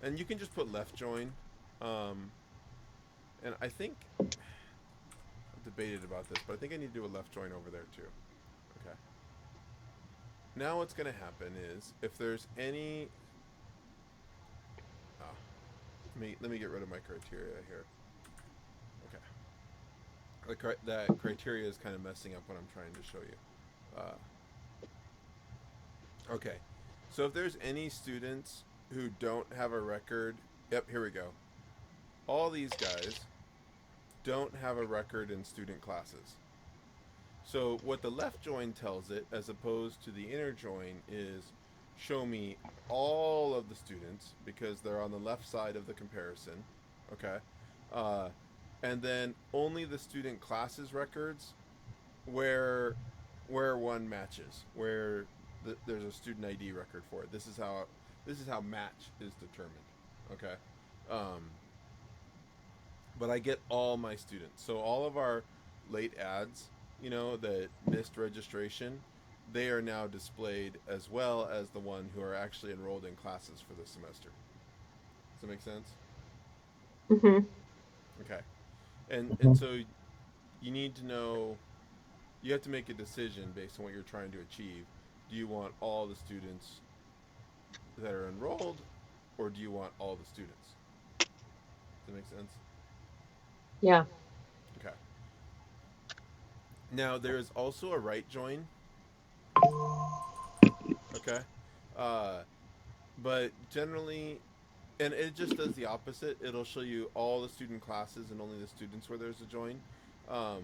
and you can just put left join, um, and I think I've debated about this, but I think I need to do a left join over there too. Okay. Now what's going to happen is if there's any, let me get rid of my criteria here. Okay. That criteria is kind of messing up what I'm trying to show you. Okay. So if there's any students who don't have a record, yep, here we go. All these guys don't have a record in student classes. So what the left join tells it, as opposed to the inner join, is show me all of the students because they're on the left side of the comparison. Okay. Uh, and then only the student classes records where one matches, where there's a student ID record for it. This is how match is determined. Okay. Um, but I get all my students. So all of our late ads, that missed registration, they are now displayed as well as the one who are actually enrolled in classes for the semester. Does that make sense? Mm-hmm. Okay. And so you need to know, you have to make a decision based on what you're trying to achieve. Do you want all the students that are enrolled, or do you want all the students? Does that make sense? Yeah. Okay. Now there is also a right join. Okay. Uh, but generally, and it just does the opposite. It'll show you all the student classes and only the students where there's a join. Um,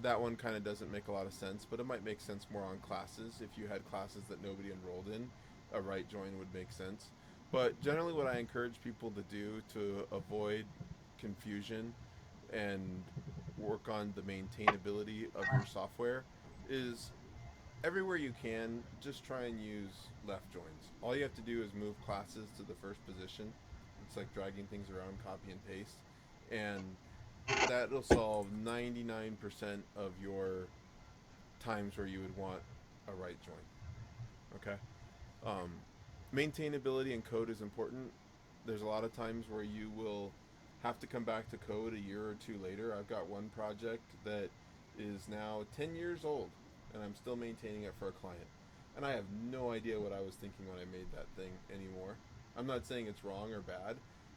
that one kind of doesn't make a lot of sense, but it might make sense more on classes. If you had classes that nobody enrolled in, a right join would make sense. But generally, what I encourage people to do to avoid confusion and work on the maintainability of your software is everywhere you can, just try and use left joins. All you have to do is move classes to the first position. It's like dragging things around, copy and paste. And that'll solve 99% of your times where you would want a right join. Okay? Um, Maintainability in code is important. There's a lot of times where you will have to come back to code a year or two later. I've got one project that is now 10 years old, and I'm still maintaining it for a client. And I have no idea what I was thinking when I made that thing anymore. I'm not saying it's wrong or bad,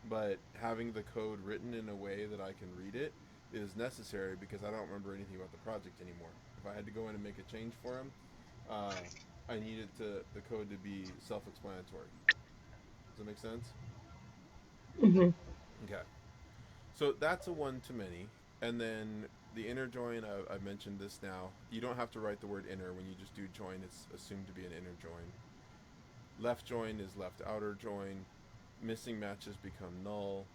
but having the code written in a way that I can read it is necessary because I don't remember anything about the project anymore. If I had to go in and make a change for him, I needed the code to be self-explanatory. Does that make sense? Mm-hmm. Okay. So that's a one-to-many. And then the inner join, I've mentioned this now. You don't have to write the word inner. When you just do join, it's assumed to be an inner join. Left join is left outer join. Missing matches become null.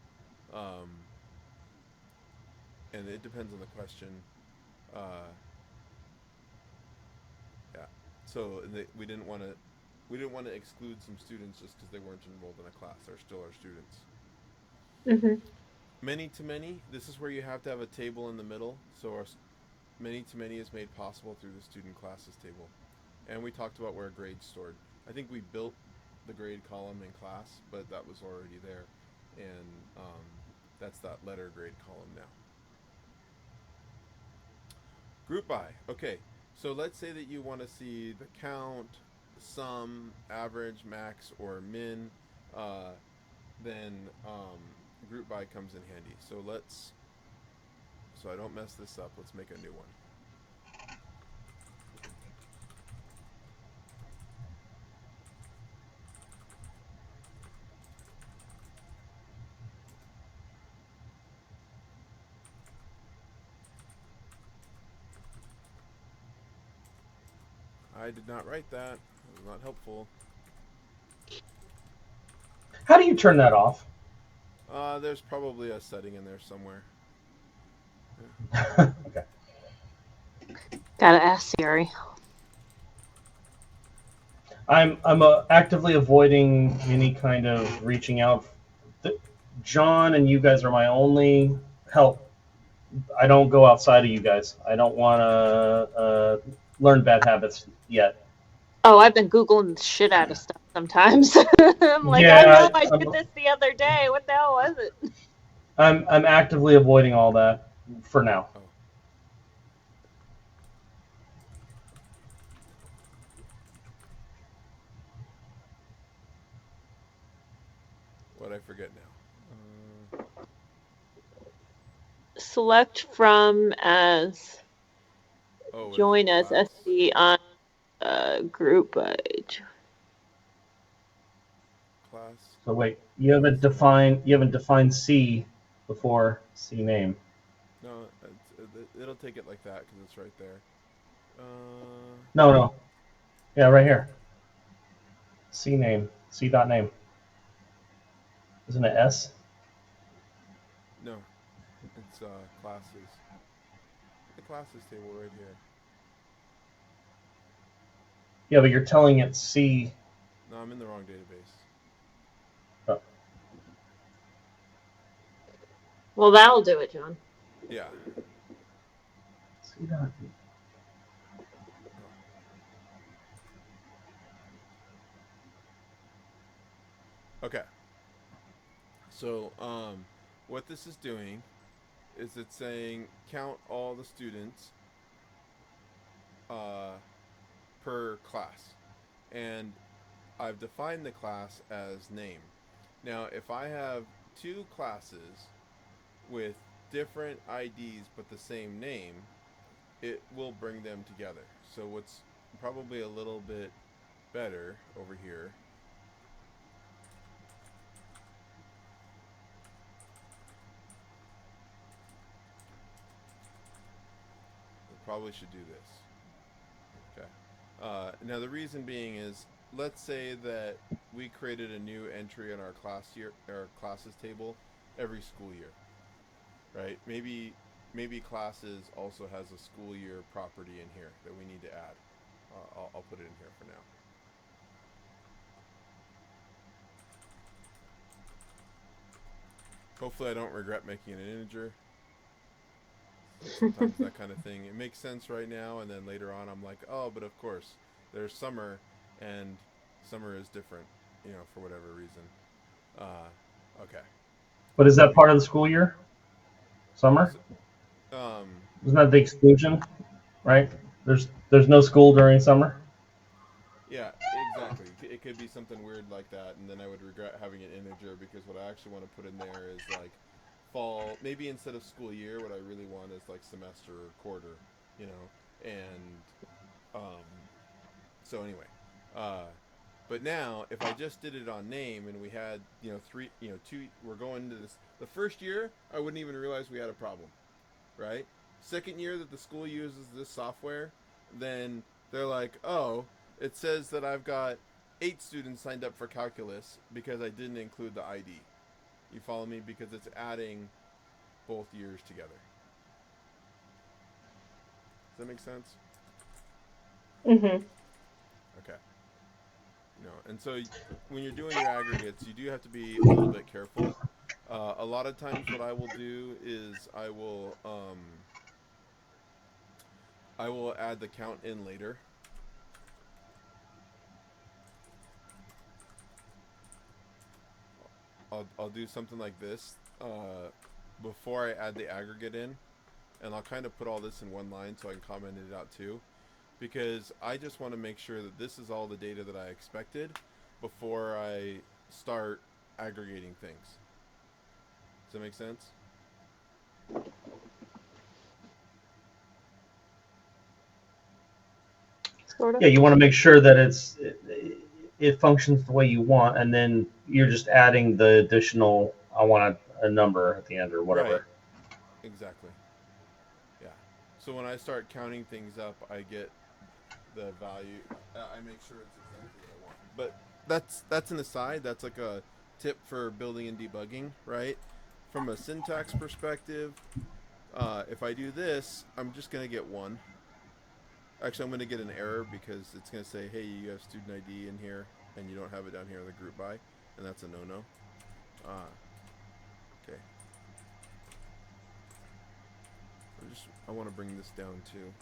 And it depends on the question. Yeah. So we didn't want to exclude some students just because they weren't enrolled in a class. They're still our students. Mm-hmm. Many to many. This is where you have to have a table in the middle. So our many to many is made possible through the student classes table. And we talked about where grades stored. I think we built the grade column in class, but that was already there. And that's that letter grade column now. Group by. Okay, so let's say that you want to see the count, sum, average, max, or min. Then group by comes in handy. So I don't mess this up, let's make a new one. I did not write that. It was not helpful. How do you turn that off? There's probably a setting in there somewhere. Okay. Gotta ask Siri. I'm actively avoiding any kind of reaching out. John and you guys are my only help. I don't go outside of you guys. I don't want to learn bad habits yet. Oh, I've been Googling the shit out of stuff sometimes. I'm like, I know Yeah, I did this the other day. What the hell was it? I'm actively avoiding all that for now. Oh, what I forget now. Select from as Oh, what is it? join as Class. SD on group. Class. So wait, you haven't defined C before C name. No, it'll take it like that because it's right there. No, no. Yeah, right here. C name. C dot name. Isn't it S? No, it's classes. The classes table right here. Yeah, but you're telling it C. No, I'm in the wrong database. Oh, Well, that'll do it, John. Yeah. C dot. Oh. Okay. So, what this is doing is it's saying count all the students uh, per class, and I've defined the class as name. Now, if I have two classes with different IDs but the same name, it will bring them together. So what's probably a little bit better over here. We probably should do this. Okay. Now the reason being is, let's say that we created a new entry in our classes table every school year, right? Maybe classes also has a school year property in here that we need to add. I'll put it in here for now. Hopefully I don't regret making it an integer. Sometimes that kind of thing. It makes sense right now, and then later on I'm like, oh, but of course, there's summer, and summer is different, for whatever reason. Okay. But is that part of the school year? Summer? So, um, Isn't that the exclusion? Right? There's no school during summer. yeah, exactly. It could be something weird like that, and then I would regret having an integer because what I actually want to put in there is like fall. Maybe instead of school year, what I really want is like semester or quarter, and um, so anyway, uh, but now if I just did it on name and we had three, two, we're going into this the first year, I wouldn't even realize we had a problem, right? Second year that the school uses this software, then they're like, oh, it says that I've got 8 students signed up for calculus because I didn't include the ID. You follow me? Because it's adding both years together. Does that make sense? Mm-hmm. Okay. And so when you're doing your aggregates, you do have to be a little bit careful. A lot of times what I will do is I will add the count in later. I'll do something like this before I add the aggregate in, and I'll kind of put all this in one line so I can comment it out too, because I just want to make sure that this is all the data that I expected before I start aggregating things. Does that make sense? Sort of. Yeah, you want to make sure that it functions the way you want, and then you're just adding the additional. I want a number at the end or Right. whatever. Exactly. Yeah. So when I start counting things up, I get the value. I make sure it's exactly what I want. But that's an aside. That's like a tip for building and debugging, right? From a syntax perspective, if I do this, I'm just gonna get one. Actually, I'm gonna get an error because it's gonna say, "Hey, you have student ID in here, and you don't have it down here in the group by," and that's a no-no. Okay. I want to bring this down too.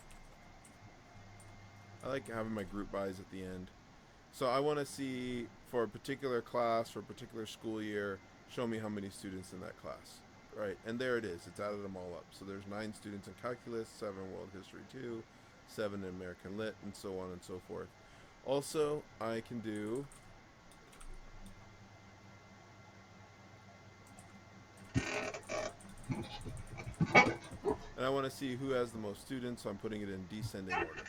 I like having my group bys at the end. So I want to see for a particular class or a particular school year, show me how many students in that class, right? And there it is. It's added them all up. So there's 9 students in calculus, 7 world history 2, 7 in American lit, and so on and so forth. Also, I can do and I want to see who has the most students, so I'm putting it in descending order.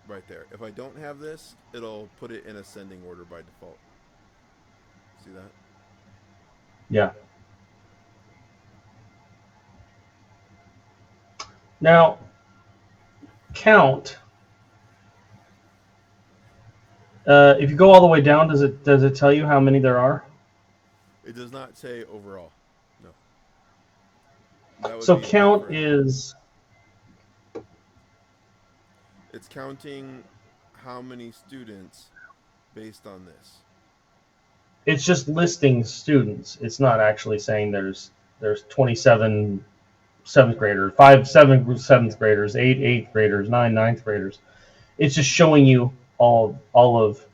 Right there. If I don't have this, it'll put it in ascending order by default. See that? Yeah. Now, count. If you go all the way down, does it tell you how many there are? It does not say overall. No. That would So be count different. is It's counting how many students based on this. it's just listing students. It's not actually saying there's 27 seventh graders, 7 seventh graders, 8 eighth graders, 9 ninth graders. It's just showing you all of.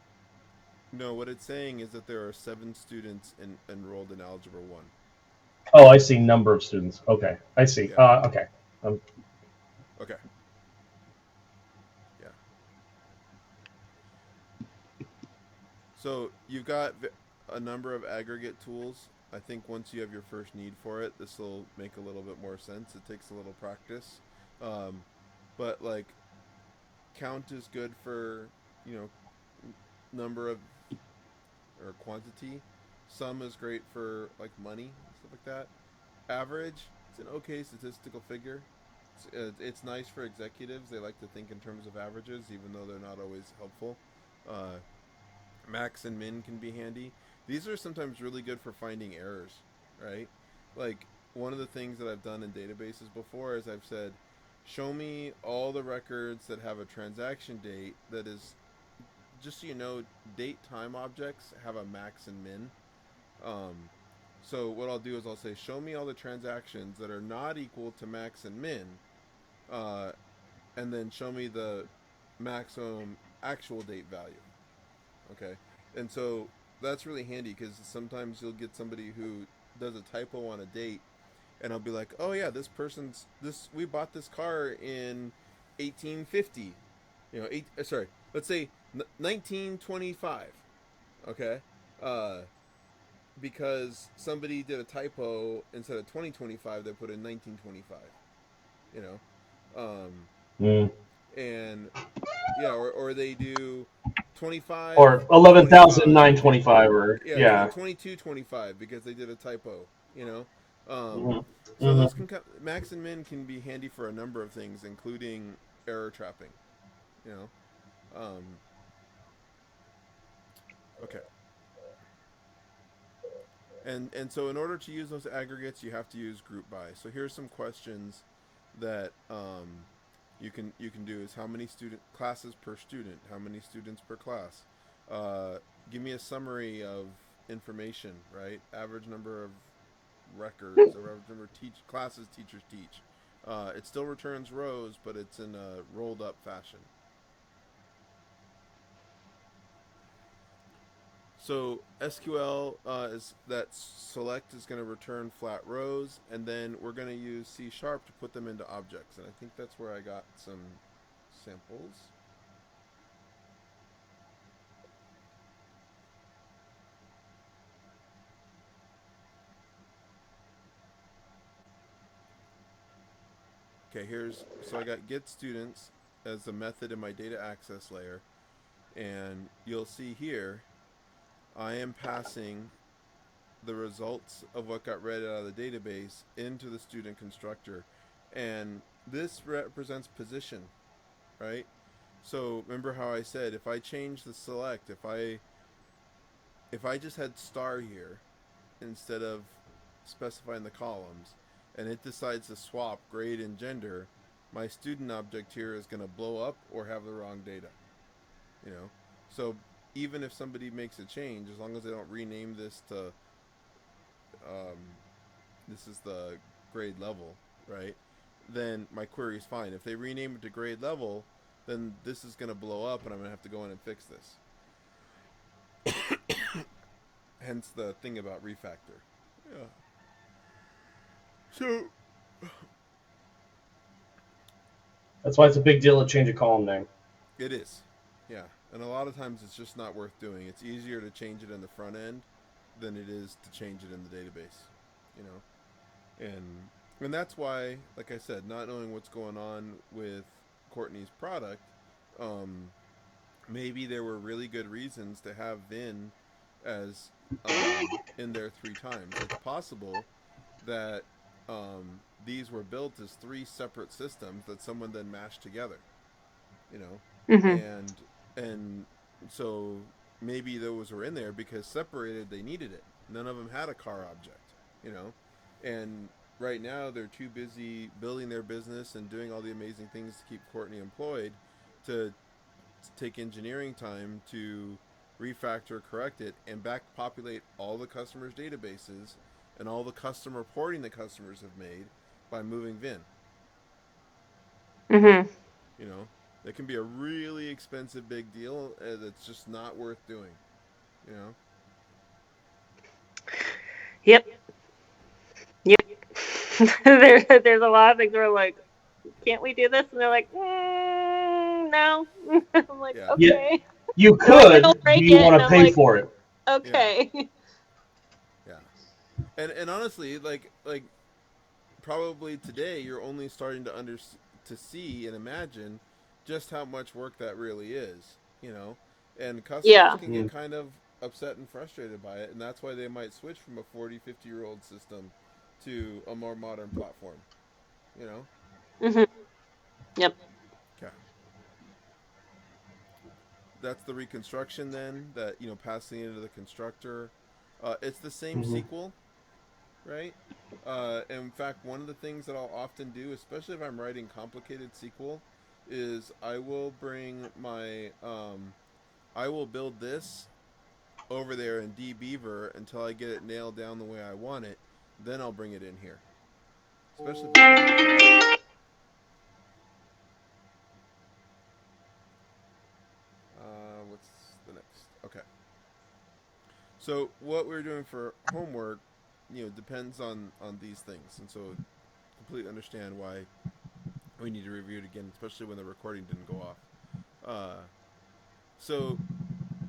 No, what it's saying is that there are 7 students enrolled in Algebra 1. Oh, I see. Number of students. Okay, I see. Yeah. Okay. Okay. Yeah. So you've got a number of aggregate tools. I think once you have your first need for it, this will make a little bit more sense. It takes a little practice. But like count is good for, number of or quantity. Sum is great for like money, stuff like that. Average, it's an okay statistical figure. It's nice for executives. They like to think in terms of averages, even though they're not always helpful. Uh, Max and min can be handy. These are sometimes really good for finding errors, right? Like one of the things that I've done in databases before is I've said, show me all the records that have a transaction date that is, just so you know, date time objects have a max and min. So what I'll do is I'll say, show me all the transactions that are not equal to max and min, uh, and then show me the maximum actual date value. Okay, and so that's really handy because sometimes you'll get somebody who does a typo on a date, and I'll be like, oh yeah, we bought this car in 1850, let's say 1925. Okay, uh, because somebody did a typo, instead of 2025 they put in 1925. You know, Mm. and yeah, or they do 25 Or 11,925 25. or Yeah, yeah. 2225 because they did a typo, you know. Hmm. So Hmm. those max and min can be handy for a number of things, including error trapping, you know. Okay. And so in order to use those aggregates, you have to use group by. So here's some questions that you can do is how many student classes per student, how many students per class. Give me a summary of information, right? Average number of records, or average number of classes teachers teach. It still returns rows, but it's in a rolled up fashion. So SQL is that select is going to return flat rows, and then we're going to use C# to put them into objects, and I think that's where I got some samples. Okay, so I got get students as a method in my data access layer, and you'll see here I am passing the results of what got read out of the database into the student constructor, and this represents position. right? So remember how I said if I change the select, if I just had star here instead of specifying the columns, and it decides to swap grade and gender, my student object here is going to blow up or have the wrong data. You know, so even if somebody makes a change, as long as they don't rename this to this is the grade level, right? Then my query is fine. If they rename it to grade level, then this is going to blow up, and I'm going to have to go in and fix this. Hence the thing about refactor. Yeah. So That's why it's a big deal to change a column name. it is, yeah. And a lot of times it's just not worth doing. It's easier to change it in the front end than it is to change it in the database, you know. And that's why, like I said, not knowing what's going on with Courtney's product, maybe there were really good reasons to have Vin as in there 3 times. It's possible that these were built as 3 separate systems that someone then mashed together, you know, Mm-hmm. and so maybe those were in there because separated they needed it. None of them had a car object, you know, and right now they're too busy building their business and doing all the amazing things to keep Courtney employed to take engineering time to refactor, correct it, and back populate all the customers' databases and all the custom reporting that customers have made by moving Vin. Mm-hmm. You know, that can be a really expensive big deal that's just not worth doing. You know. Yep. Yep. There's a lot of things where I'm like, can't we do this? And they're like, no. I'm like, Yeah. Yeah, okay. you Or they'll could. Do break you it, and want to I'm pay like, for it? Yeah. okay. Yeah. And honestly, like probably today you're only starting to see and imagine just how much work that really is. You know, and customers Yeah. can get kind of upset and frustrated by it, and that's why they might switch from a 40, 50-year-old system to a more modern platform. You know. Mm-hmm. Yep. Okay. That's the reconstruction then that passing into the constructor. It's the same Mm-hmm. SQL, right? In fact, one of the things that I'll often do, especially if I'm writing complicated SQL, is I will build this over there in dbeaver until I get it nailed down the way I want it. Then I'll bring it in here, especially if it's complicated. What's the next? Okay. So what we're doing for homework, depends on these things, and so completely understand why we need to review it again, especially when the recording didn't go off. So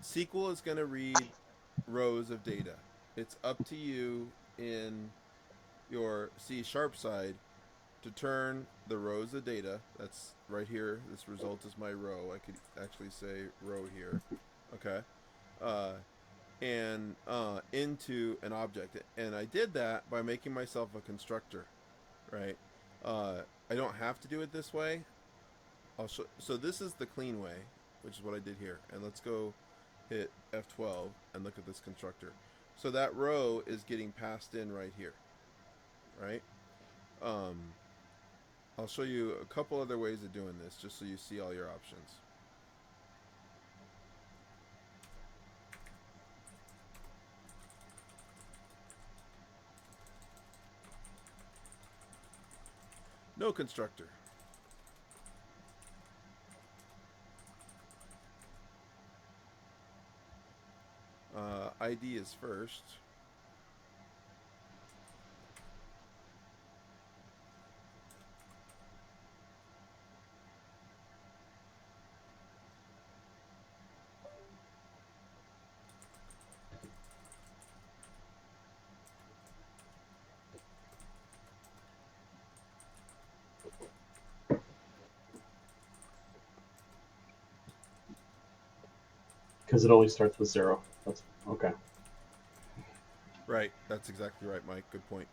SQL is going to read rows of data. It's up to you in your C# side to turn the rows of data. That's right here. This result is my row. I could actually say row here. Okay. Uh, and into an object. And I did that by making myself a constructor, right? I don't have to do it this way. I'll show. So this is the clean way, which is what I did here. And let's go hit F12 and look at this constructor. So that row is getting passed in right here, right? I'll show you a couple other ways of doing this, just so you see all your options. No constructor. ID is first. Because it always starts with 0. That's okay. Right. That's exactly right, Mike. Good point.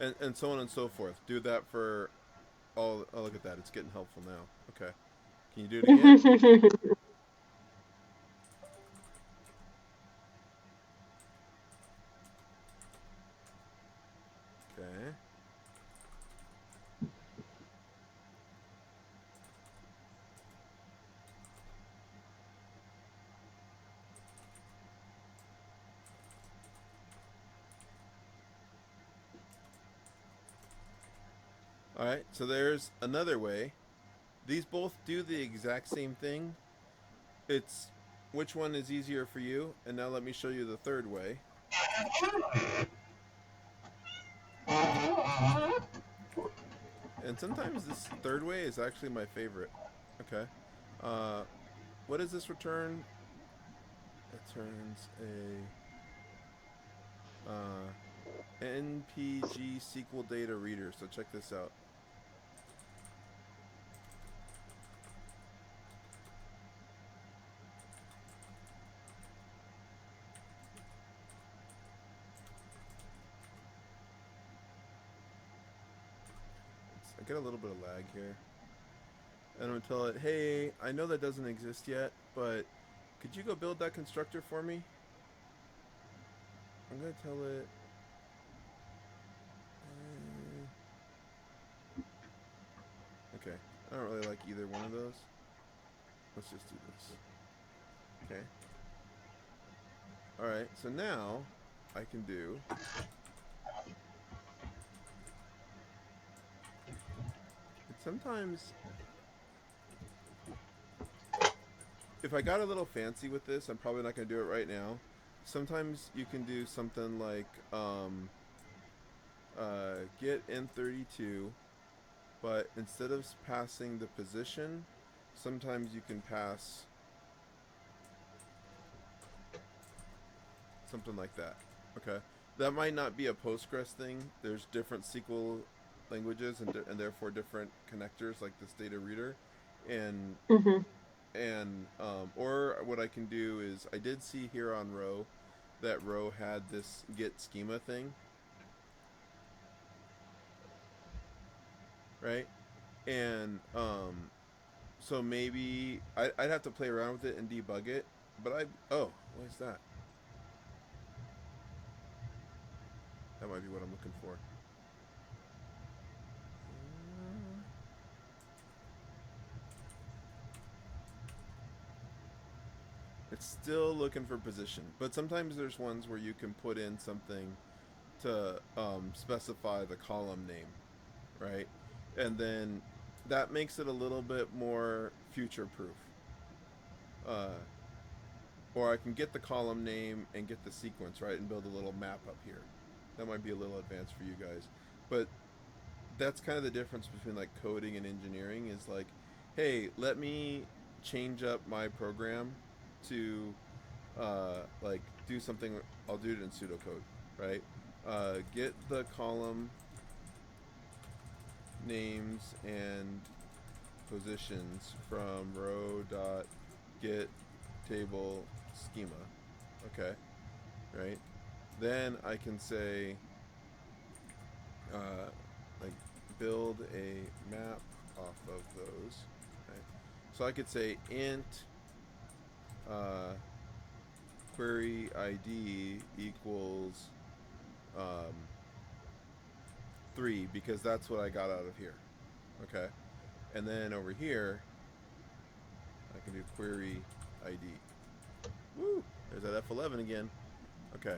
And so on and so forth. Do that for all. Oh, look at that. It's getting helpful now. Okay. Can you do it again? Okay. All right, so there's another way. These both do the exact same thing. It's which one is easier for you, and now let me show you the third way. And sometimes this third way is actually my favorite. Okay. Uh, what does this return? It turns a NPG SQL data reader. So check this out. I get a little bit of lag here. And I'm going to tell it, hey, I know that doesn't exist yet, but could you go build that constructor for me? I'm going to tell it... okay, I don't really like either one of those. Let's just do this. Okay. Alright, so now I can do... sometimes... if I got a little fancy with this, I'm probably not going to do it right now. Sometimes you can do something like get in32, but instead of passing the position, sometimes you can pass something like that. Okay, that might not be a Postgres thing. There's different SQL languages and therefore different connectors like this data reader, and or what I can do is I did see here on row that row had this get schema thing, right? And so maybe I'd have to play around with it and debug it, but what is that? That might be what I'm looking for. It's still looking for position, but sometimes there's ones where you can put in something to specify the column name, right? And then that makes it a little bit more future-proof. Or I can get the column name and get the sequence, right, and build a little map up here. That might be a little advanced for you guys. But that's kind of the difference between like coding and engineering is like, hey, let me change up my program to like do something. I'll do it in pseudocode, right? Get the column names and positions from row dot get table schema. Okay, right? Then I can say like build a map off of those. Right? So I could say int query ID equals 3 because that's what I got out of here. Okay, and then over here I can do query ID. Woo! There's that F11 again. Okay,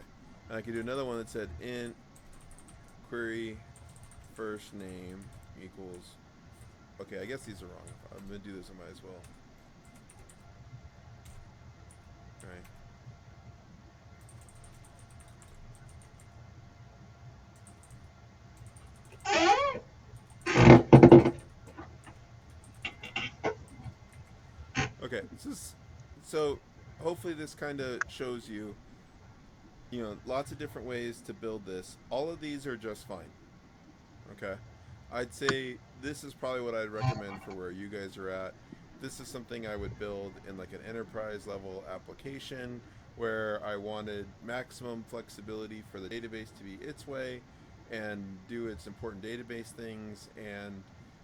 and I can do another one that said int query first name equals. Okay, I guess these are wrong. I'm gonna do this. I might as well. All right. Okay, so hopefully this kind of shows you, lots of different ways to build this. All of these are just fine. Okay, I'd say this is probably what I'd recommend for where you guys are at. This is something I would build in like an enterprise level application where I wanted maximum flexibility for the database to be its way and do its important database things, and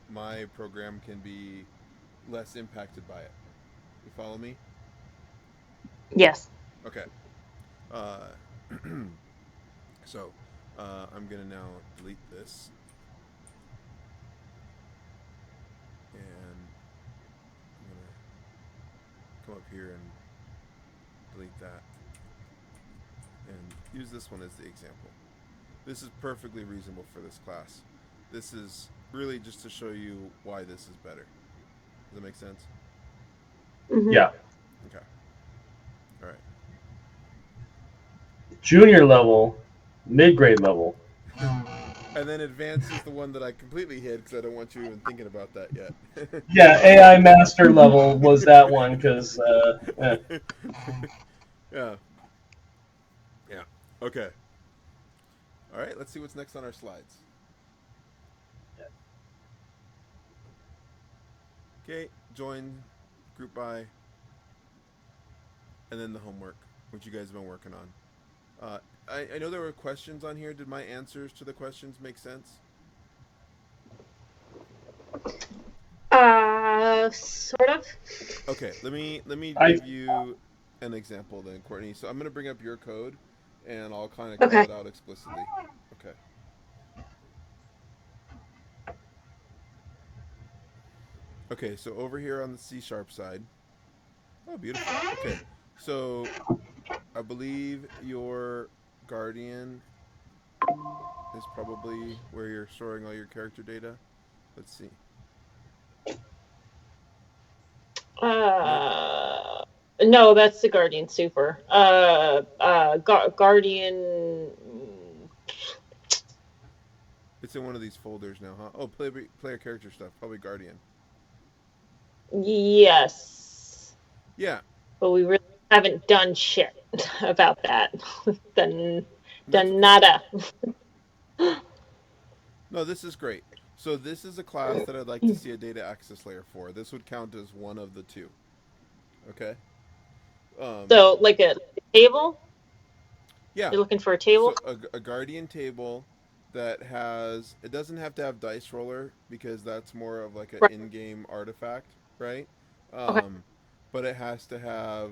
my program can be less impacted by it. You follow me? Yes. Okay. Uh, so I'm gonna now delete this, and I'm gonna come up here and delete that, and use this one as the example. This is perfectly reasonable for this class. This is really just to show you why this is better. Does that make sense? Mhm. Yeah. Okay. All right. Junior level, mid grade level. And then advanced is the one that I completely hid because I don't want you even thinking about that yet. Yeah, AI master level was that one because Yeah. Yeah. Okay. All right. Let's see what's next on our slides. Okay. Join, group by, and then the homework, which you guys have been working on. I know there were questions on here. Did my answers to the questions make sense? Sort of. Okay. Let me I give you an example then, Courtney. So I'm gonna bring up your code, and I'll kind of call Okay. it out explicitly. Okay. Okay. So over here on the C sharp side. Oh, beautiful. Okay. So I believe your guardian is probably where you're storing all your character data. Let's see. Nope. No, that's the Guardian Super. Guardian. It's in one of these folders now, huh? Oh, player character stuff. Probably guardian. Yes, Yeah, but we really haven't done shit about that. done, that's done okay. nada. No, this is great. So this is a class that I'd like to see a data access layer for. This would count as one of the two. Okay. Um, So, like a table. yeah. You're looking for a table. So a guardian table that has, it doesn't have to have dice roller because that's more of like an Right. in-game artifact, right? Okay. Um, but it has to have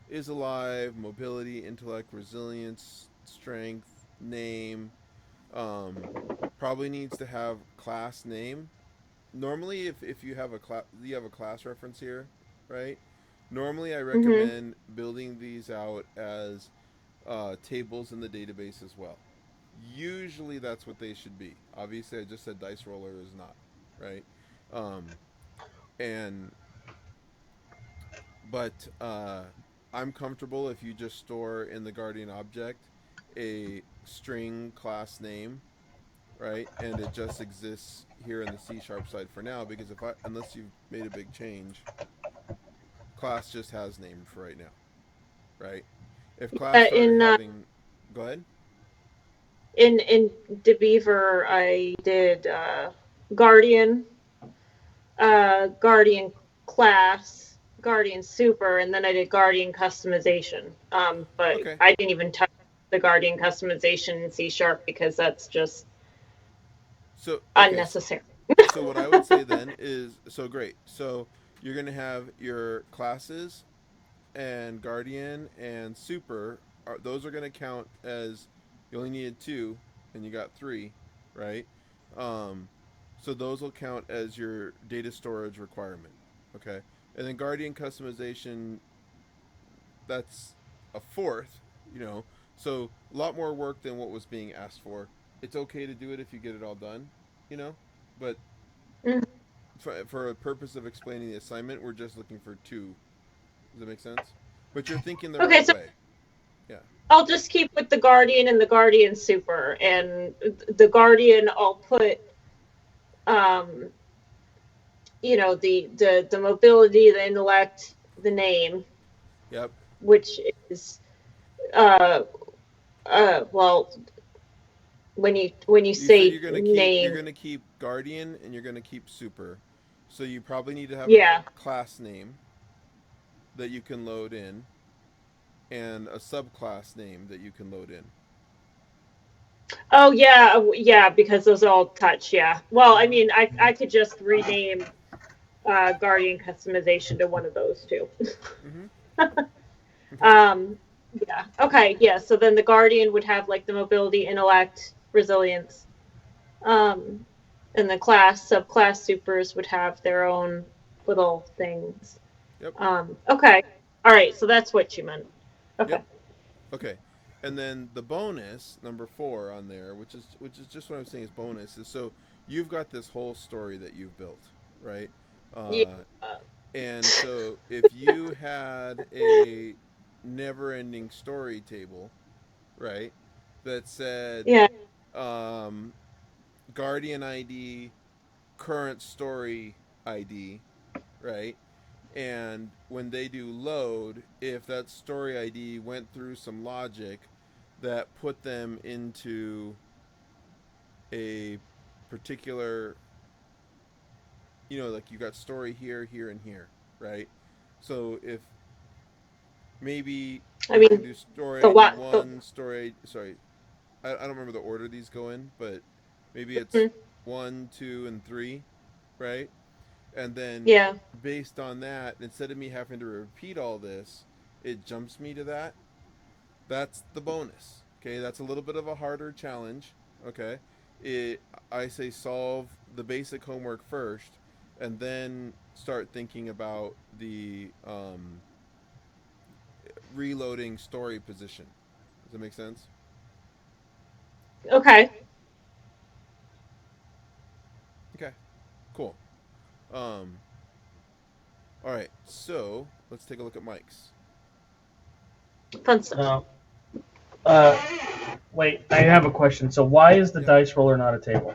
is alive, mobility, intellect, resilience, strength, name. Um, Probably needs to have class name. Normally, if you have a class, you have a class reference here, right? Normally, I Mhm. recommend building these out as tables in the database as well. Usually, that's what they should be. Obviously, I just said dice roller is not, right? Um, and but I'm comfortable if you just store in the guardian object a string class name, right? And it just exists here in the C sharp side for now because if I unless you've made a big change, class just has name for right now, right? If class started In having, go ahead. in DeBeaver, I did Guardian, Guardian class, Guardian Super, and then I did Guardian customization. But Okay. I didn't even touch the Guardian customization in C sharp because that's just So okay, unnecessary. so what I would say then is so great. So you're gonna have your classes and guardian and super. Those are gonna count as you only needed two, and you got three, right? Um, so those will count as your data storage requirement. Okay, and then guardian customization. That's a fourth. You know, so a lot more work than what was being asked for. It's okay to do it if you get it all done. You know, but Mhm. for a purpose of explaining the assignment, we're just looking for two. Does that make sense? But you're thinking the Okay, right so way. Yeah. I'll just keep with the Guardian and the Guardian Super, and the Guardian I'll put um the mobility, the intellect, the name, Yep. which is uh well, when you You said say you're name, gonna keep guardian and you're gonna keep super. So you probably need to have a yeah. class name that you can load in and a subclass name that you can load in. Oh yeah, yeah, because those all touch, yeah. Well, I Mm-hmm. mean, I could just rename. guardian customization to one of those two. Mm-hmm. Okay. Um, yeah. Okay. Yeah. So then the guardian would have like the mobility, intellect, resilience, um, and the subclass supers would have their own little things. Yep. Okay. All right. So that's what you meant. Okay. Yep. Okay. And then the bonus number 4 on there, which is just what I'm saying is bonus, is so you've got this whole story that you've built, right? Yeah. Uh, and so if you had a never-ending story table, right, that said Yeah. um, Guardian ID, current story ID, right? And when they do load, if that story ID went through some logic that put them into a particular, like you got story here, here, and here, right? So if maybe I you can mean, do story the ID lot. The, 1, sorry, I don't remember the order these go in, but maybe it's mhm. 1, 2, and 3, right? And then Yeah. based on that, instead of me having to repeat all this, it jumps me to that. That's the bonus. Okay, that's a little bit of a harder challenge. Okay, it I say solve the basic homework first, and then start thinking about the reloading story position. Does that make sense? Okay. Okay, cool. Um, all right, so let's take a look at Mike's. Fun stuff. Uh, uh, wait, I have a question. So why is the Yeah. dice roller not a table?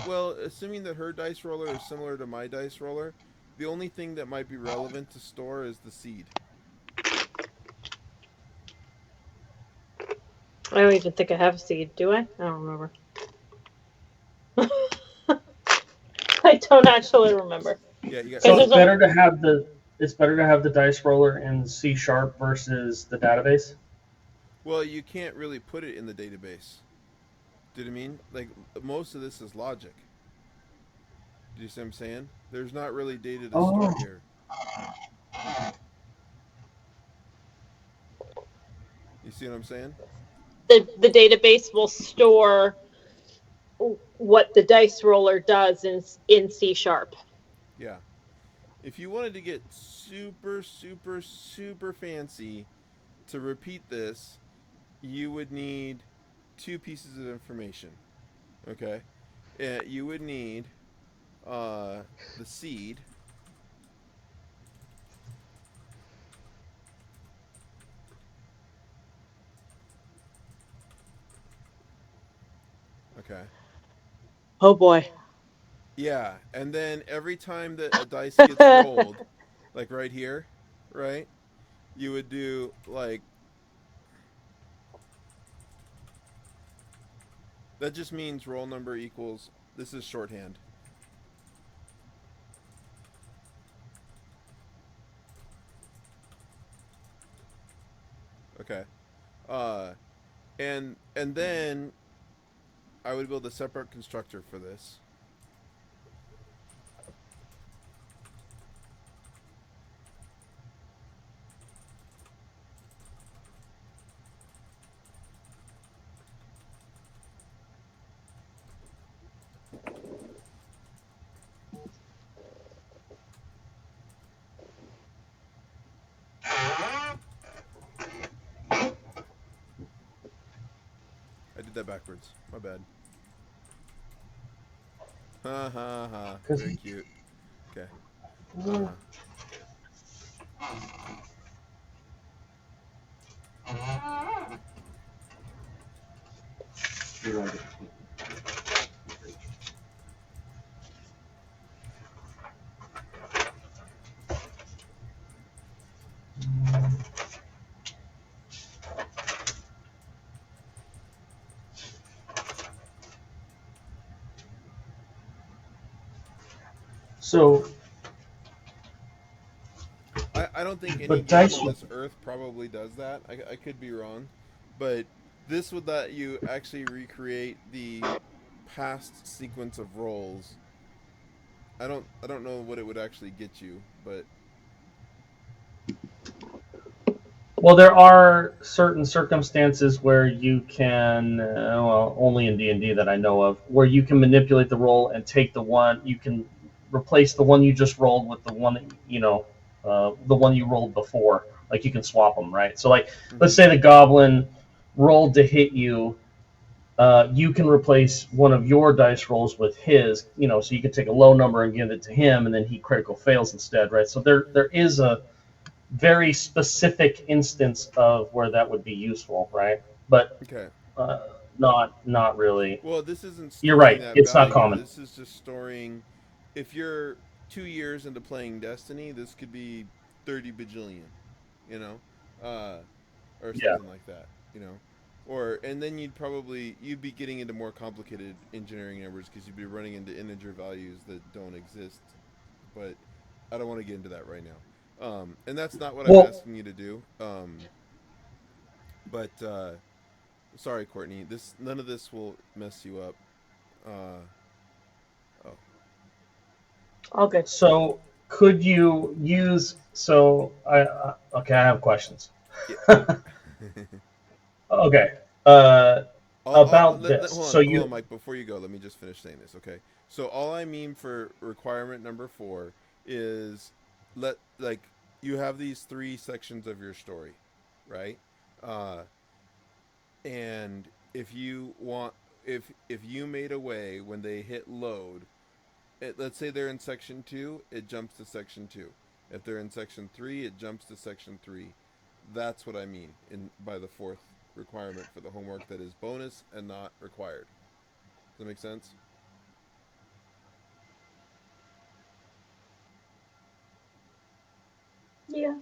Well, assuming that her dice roller is similar to my dice roller, the only thing that might be relevant to store is the seed. I don't even think I have a seed. Do I? I don't remember. I don't actually remember. Yeah, you got So Because it's there's seed. a better to have the dice roller in C sharp versus the database. Well, you can't really put it in the database. Do you know what I mean? Like most of this is logic. Do you see what I'm saying? There's not really data to Oh, store here. You see what I'm saying? the database will store what the dice roller does in C sharp. Yeah. If you wanted to get super, super, super fancy to repeat this, you would need 2 pieces of information. Okay? You would need the seed. Okay. Oh boy. Yeah, and then every time that a dice gets rolled, like right here, right? You would do like that just means roll number equals this is shorthand. Okay. Uh and then I would build a separate constructor for this. I did that backwards. My bad. Ha ha ha. because Very cute. Okay. Uh-huh. so I don't think any but game dice on this earth probably does that. I could be wrong. But this would let you actually recreate the past sequence of rolls I don't know what it would actually get you, but Well, there are certain circumstances where you can, well, only in D&D that I know of, where you can manipulate the roll and take the one, you can replace the one you just rolled with the one that, the one you rolled before. Like you can swap them, right? So, like, let's say the goblin rolled to hit you. You can replace one of your dice rolls with his, so you can take a low number and give it to him, and then he critical fails instead, right? So there is a very specific instance of where that would be useful, right? But okay. uh, not really. Well, this isn't You're storing right. that It's not value. common. This is just storing. If you're 2 years into playing Destiny, this could be 30 bajillion, you know, uh, or Yeah. something like that, you know. Or and then you'd be getting into more complicated engineering numbers because you'd be running into integer values that don't exist. But I don't want to get into that right now. And that's not what I'm Well, asking you to do. But sorry, Courtney. This none of this will mess you up. Uh, oh, All good. so could you use? So okay, I have questions. yeah. Okay. Uh, about this. So Hold on, you, Mike. Before you go, let me just finish saying this, okay? So all I mean for requirement number 4 is like you have these 3 sections of your story, right? Uh, and if you made a way when they hit load, let's say they're in section 2, it jumps to section 2. If they're in section 3, it jumps to section 3. That's what I mean in by the 4th requirement for the homework that is bonus and not required. Does that make sense? Yeah.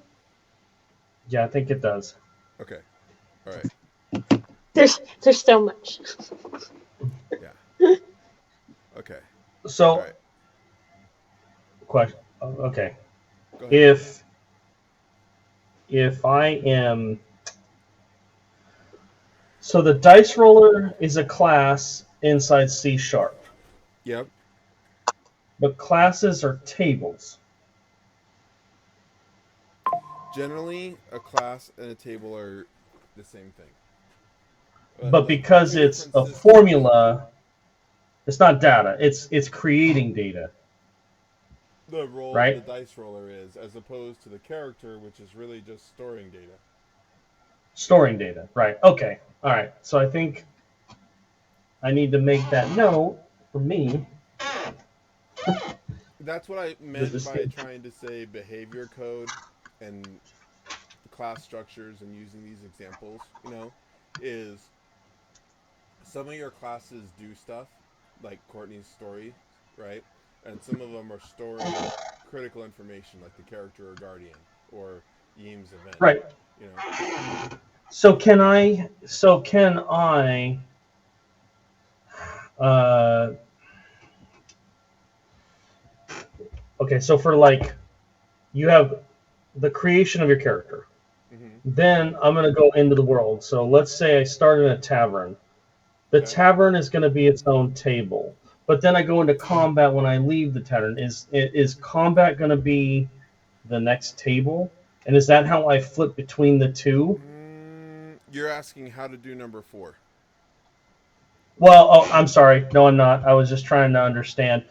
yeah, I think it does. Okay. All right. There's so much. Yeah. Okay. All So right. question. Okay. Go ahead, Mike. If I am, so the dice roller is a class inside C sharp, Yep. but classes are tables. Generally, a class and a table are the same thing. But Like because two it's different a systems. formula, it's not data. It's creating data, The right? dice roller is, as opposed to the character, which is really just storing data. Storing data, right? Okay, all right. So I think I need to make that note for me. That's what I This meant is by good. trying to say behavior code and class structures and using these examples, is some of your classes do stuff like Courtney's story, right? And some of them are storing critical information like the character or guardian or Yeem's event, Right. you know. So can I? So can I? Uh, okay. So for like, you have the creation of your character. Mm-hmm. Then I'm going to go into the world. So let's say I start in a tavern. The Okay. tavern is going to be its own table. But then I go into combat when I leave the tavern. Is combat going to be the next table? And is that how I flip between the two? You're asking how to do number 4. Well, oh, I'm sorry. No, I'm not. I was just trying to understand.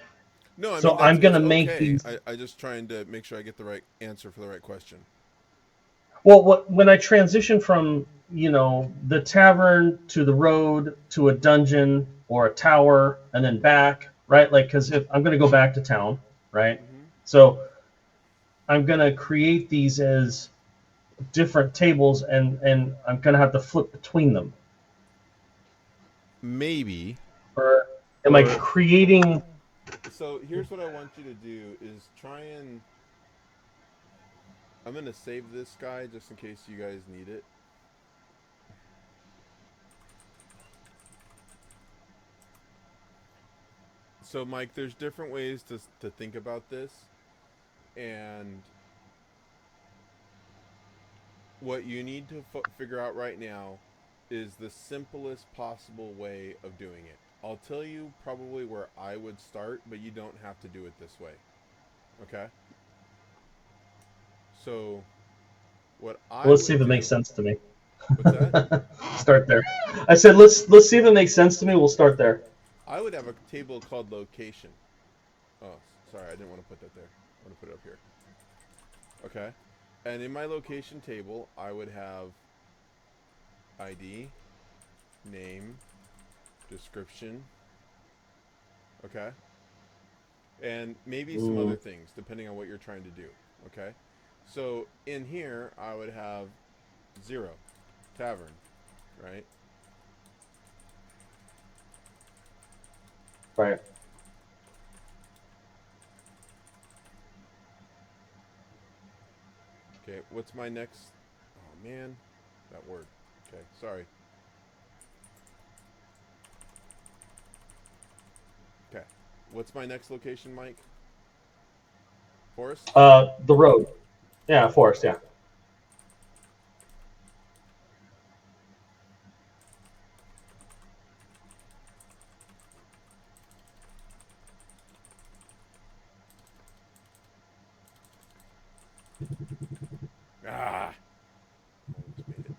No, I mean So I'm going it's to make okay. these. I just trying to make sure I get the right answer for the right question. Well, when I transition from the tavern to the road to a dungeon or a tower and then back, right? Like, because if I'm going to go back to town, right? Mm-hmm. So I'm going to create these as different tables, and I'm going to have to flip between them. Maybe. Or am I Or creating? so here's what I want you to do is try and I'm gonna save this guy just in case you guys need it. So Mike, there's different ways to think about this, and what you need to figure out right now is the simplest possible way of doing it. I'll tell you probably where I would start, but you don't have to do it this way. Okay? So, what I Let's see would if it do. makes sense to me. What's that? Start there. I said let's see if it makes sense to me. We'll start there. I would have a table called location. Oh, sorry, I didn't want to put that there. I want to put it up here. Okay? And in my location table, I would have ID, name, description. Okay? And maybe some other things, depending on what you're trying to do. Okay? So in here, I would have 0, tavern, right? Right. Okay, what's my next? Oh man, that word. Okay, sorry. Okay, what's my next location, Mike? Forest? The road. Yeah, forest. Yeah. Ah! Almost made it.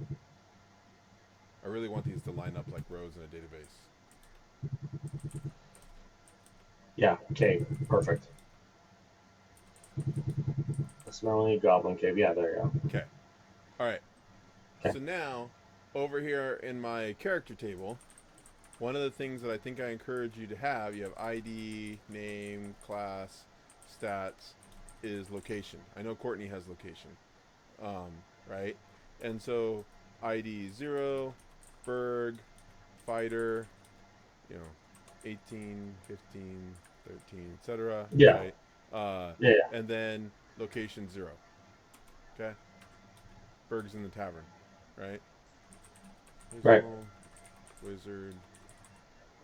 I really want these to line up like rows in a database. Yeah. Cave. Perfect. Smelly goblin cave. Yeah. There you go. Okay. All right. Okay. So now, over here in my character table, one of the things that I think I encourage you to have, you have ID, name, class, stats, is location. I know Courtney has location, right? And so ID 0, Berg, fighter, 18, 15, 13, etc. Yeah. Right? Yeah. And then location 0. Okay? Berg's in the tavern, right? Right. Wizard.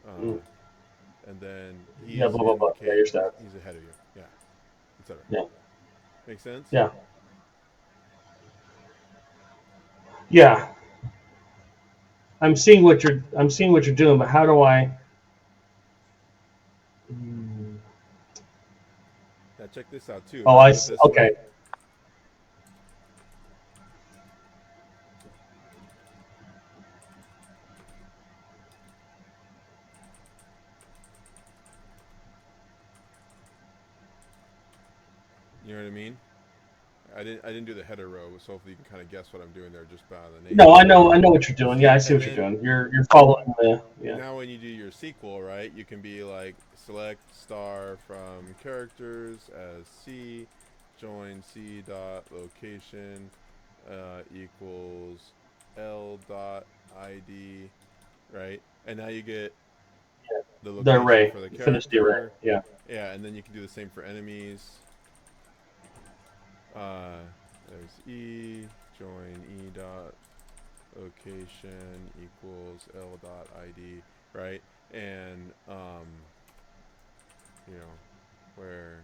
Mm. And then he's Yeah. Blah blah in blah. the Yeah. cave. Your stats. He's ahead of you. Yeah. Etc. Yeah. Make sense? Yeah. Yeah. I'm seeing what you're doing, but how do I? Now check this out too. Oh, If I do it this okay. way, you know what I mean? I didn't do the header row, so hopefully you can kind of guess what I'm doing there just by the name. No, I know what you're doing. Yeah, I see And what you're then doing. You're following the yeah. now when you do your sequel, right, you can be like select star from characters as C, join C dot location equals L dot ID, right? And now you get the The location array. for the You finished the array. character. Yeah. Yeah, and then you can do the same for enemies. There's E, join E dot location equals L dot ID, right? And where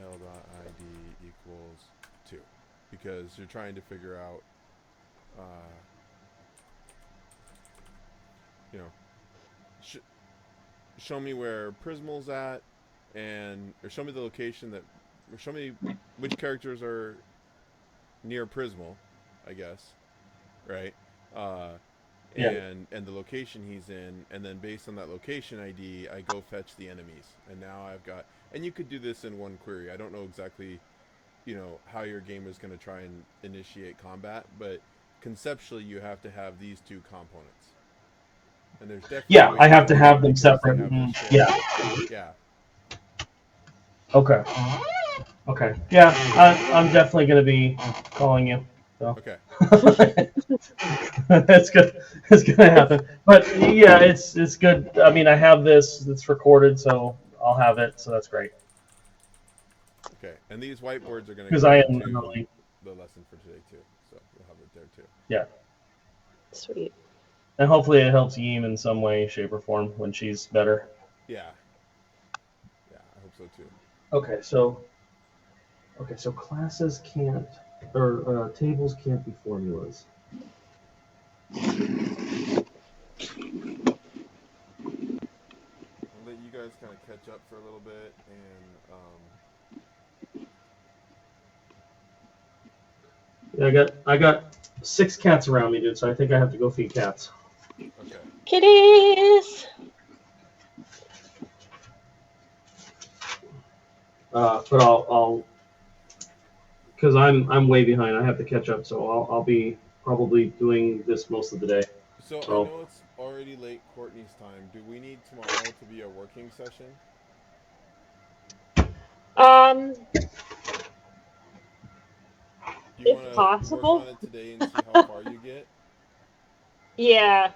L dot ID equals 2, because you're trying to figure out, show me where Prismal's at, or show me the location or show me which characters are near Prismal, I guess, right? Yeah. And the location he's in, and then based on that location ID, I go fetch the enemies, and now I've got. And you could do this in one query. I don't know exactly, how your game is going to try and initiate combat, but conceptually, you have to have these two components. And there's definitely Yeah, ways I have do to it have them because they separate. have this shared- Yeah. Yeah. Okay. Okay. Yeah, I'm definitely gonna be calling you. So. Okay. That's good. It's gonna happen. But yeah, it's good. I mean, I have this. It's recorded, so I'll have it. So that's great. Okay. And these whiteboards are going to Because go I am into really. the lesson for today too, so you'll have it there too. Yeah. Sweet. And hopefully it helps Yeem in some way, shape, or form when she's better. Yeah. Yeah, I hope so too. Okay, so classes can't, or tables can't be formulas. kind of catch up for a little bit and Yeah, I got 6 cats around me, dude. So I think I have to go feed cats. okay. Kitties. But I'll because I'm way behind. I have to catch up. So I'll be probably doing this most of the day. So I So know it's already late Courtney's time. Do we need tomorrow to be a working session? Um, Do you want if to work on possible. it today and see how far you get? Yeah.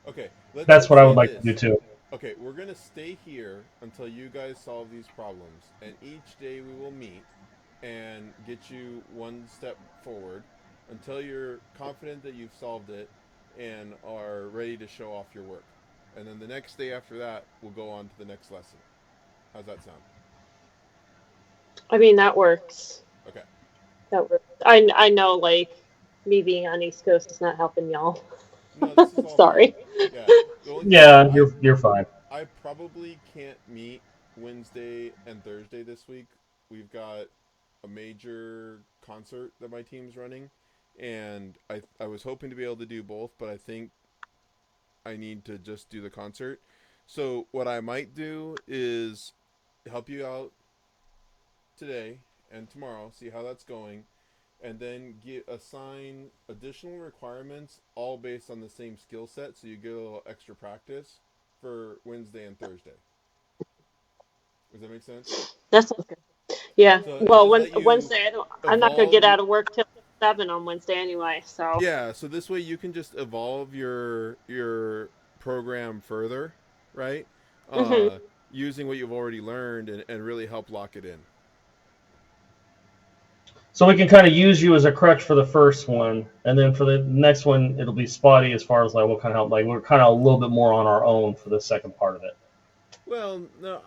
Okay, let's that's what I say would like to do this. too. Okay, we're gonna stay here until you guys solve these problems, and each day we will meet and get you one step forward until you're confident that you've solved it and are ready to show off your work. And then the next day after that, we'll go on to the next lesson. How's that sound? I mean, that works. Okay. That works. I know, like, me being on East Coast is not helping y'all. No, this is all fine. Sorry. Yeah. The only thing is Yeah, you're fine. I probably can't meet Wednesday and Thursday this week. We've got a major concert that my team's running, and I was hoping to be able to do both, but I think I need to just do the concert. So what I might do is help you out today and tomorrow, see how that's going, and then assign additional requirements all based on the same skill set, so you get a little extra practice for Wednesday and Thursday. Does that make sense? That sounds good. Yeah. So it Well, just let you Wednesday, I'm not gonna evolve get your out of work till 7 on Wednesday anyway. So. yeah. So this way you can just evolve your program further, right? Mhm. Using what you've already learned and really help lock it in. So we can kind of use you as a crutch for the first one, and then for the next one, it'll be spotty as far as like what kind of help. Like we're kind of a little bit more on our own for the second part of it. Well, no,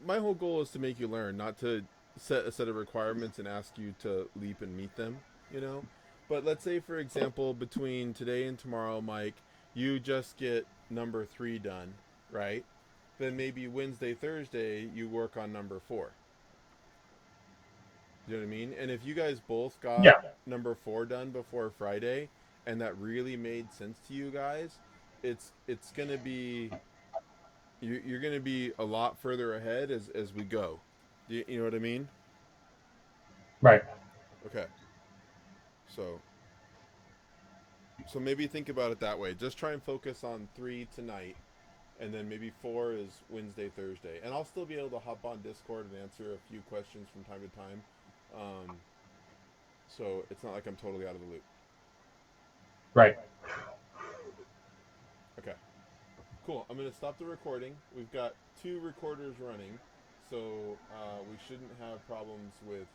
my whole goal is to make you learn, not to set a set of requirements and ask you to leap and meet them, you know? But let's say, for example, between today and tomorrow, Mike, you just get number 3 done, right? Then maybe Wednesday, Thursday, you work on number 4. You know what I mean? And if you guys both got Yeah, number 4 done before Friday, and that really made sense to you guys, it's gonna be you're going to be a lot further ahead as we go. You know what I mean? right. Okay. So so maybe think about it that way. Just try and focus on 3 tonight, and then maybe 4 is Wednesday, Thursday. And I'll still be able to hop on Discord and answer a few questions from time to time. Um, so it's not like I'm totally out of the loop. Right. Okay. Cool. I'm going to stop the recording. We've got 2 recorders running, so we shouldn't have problems with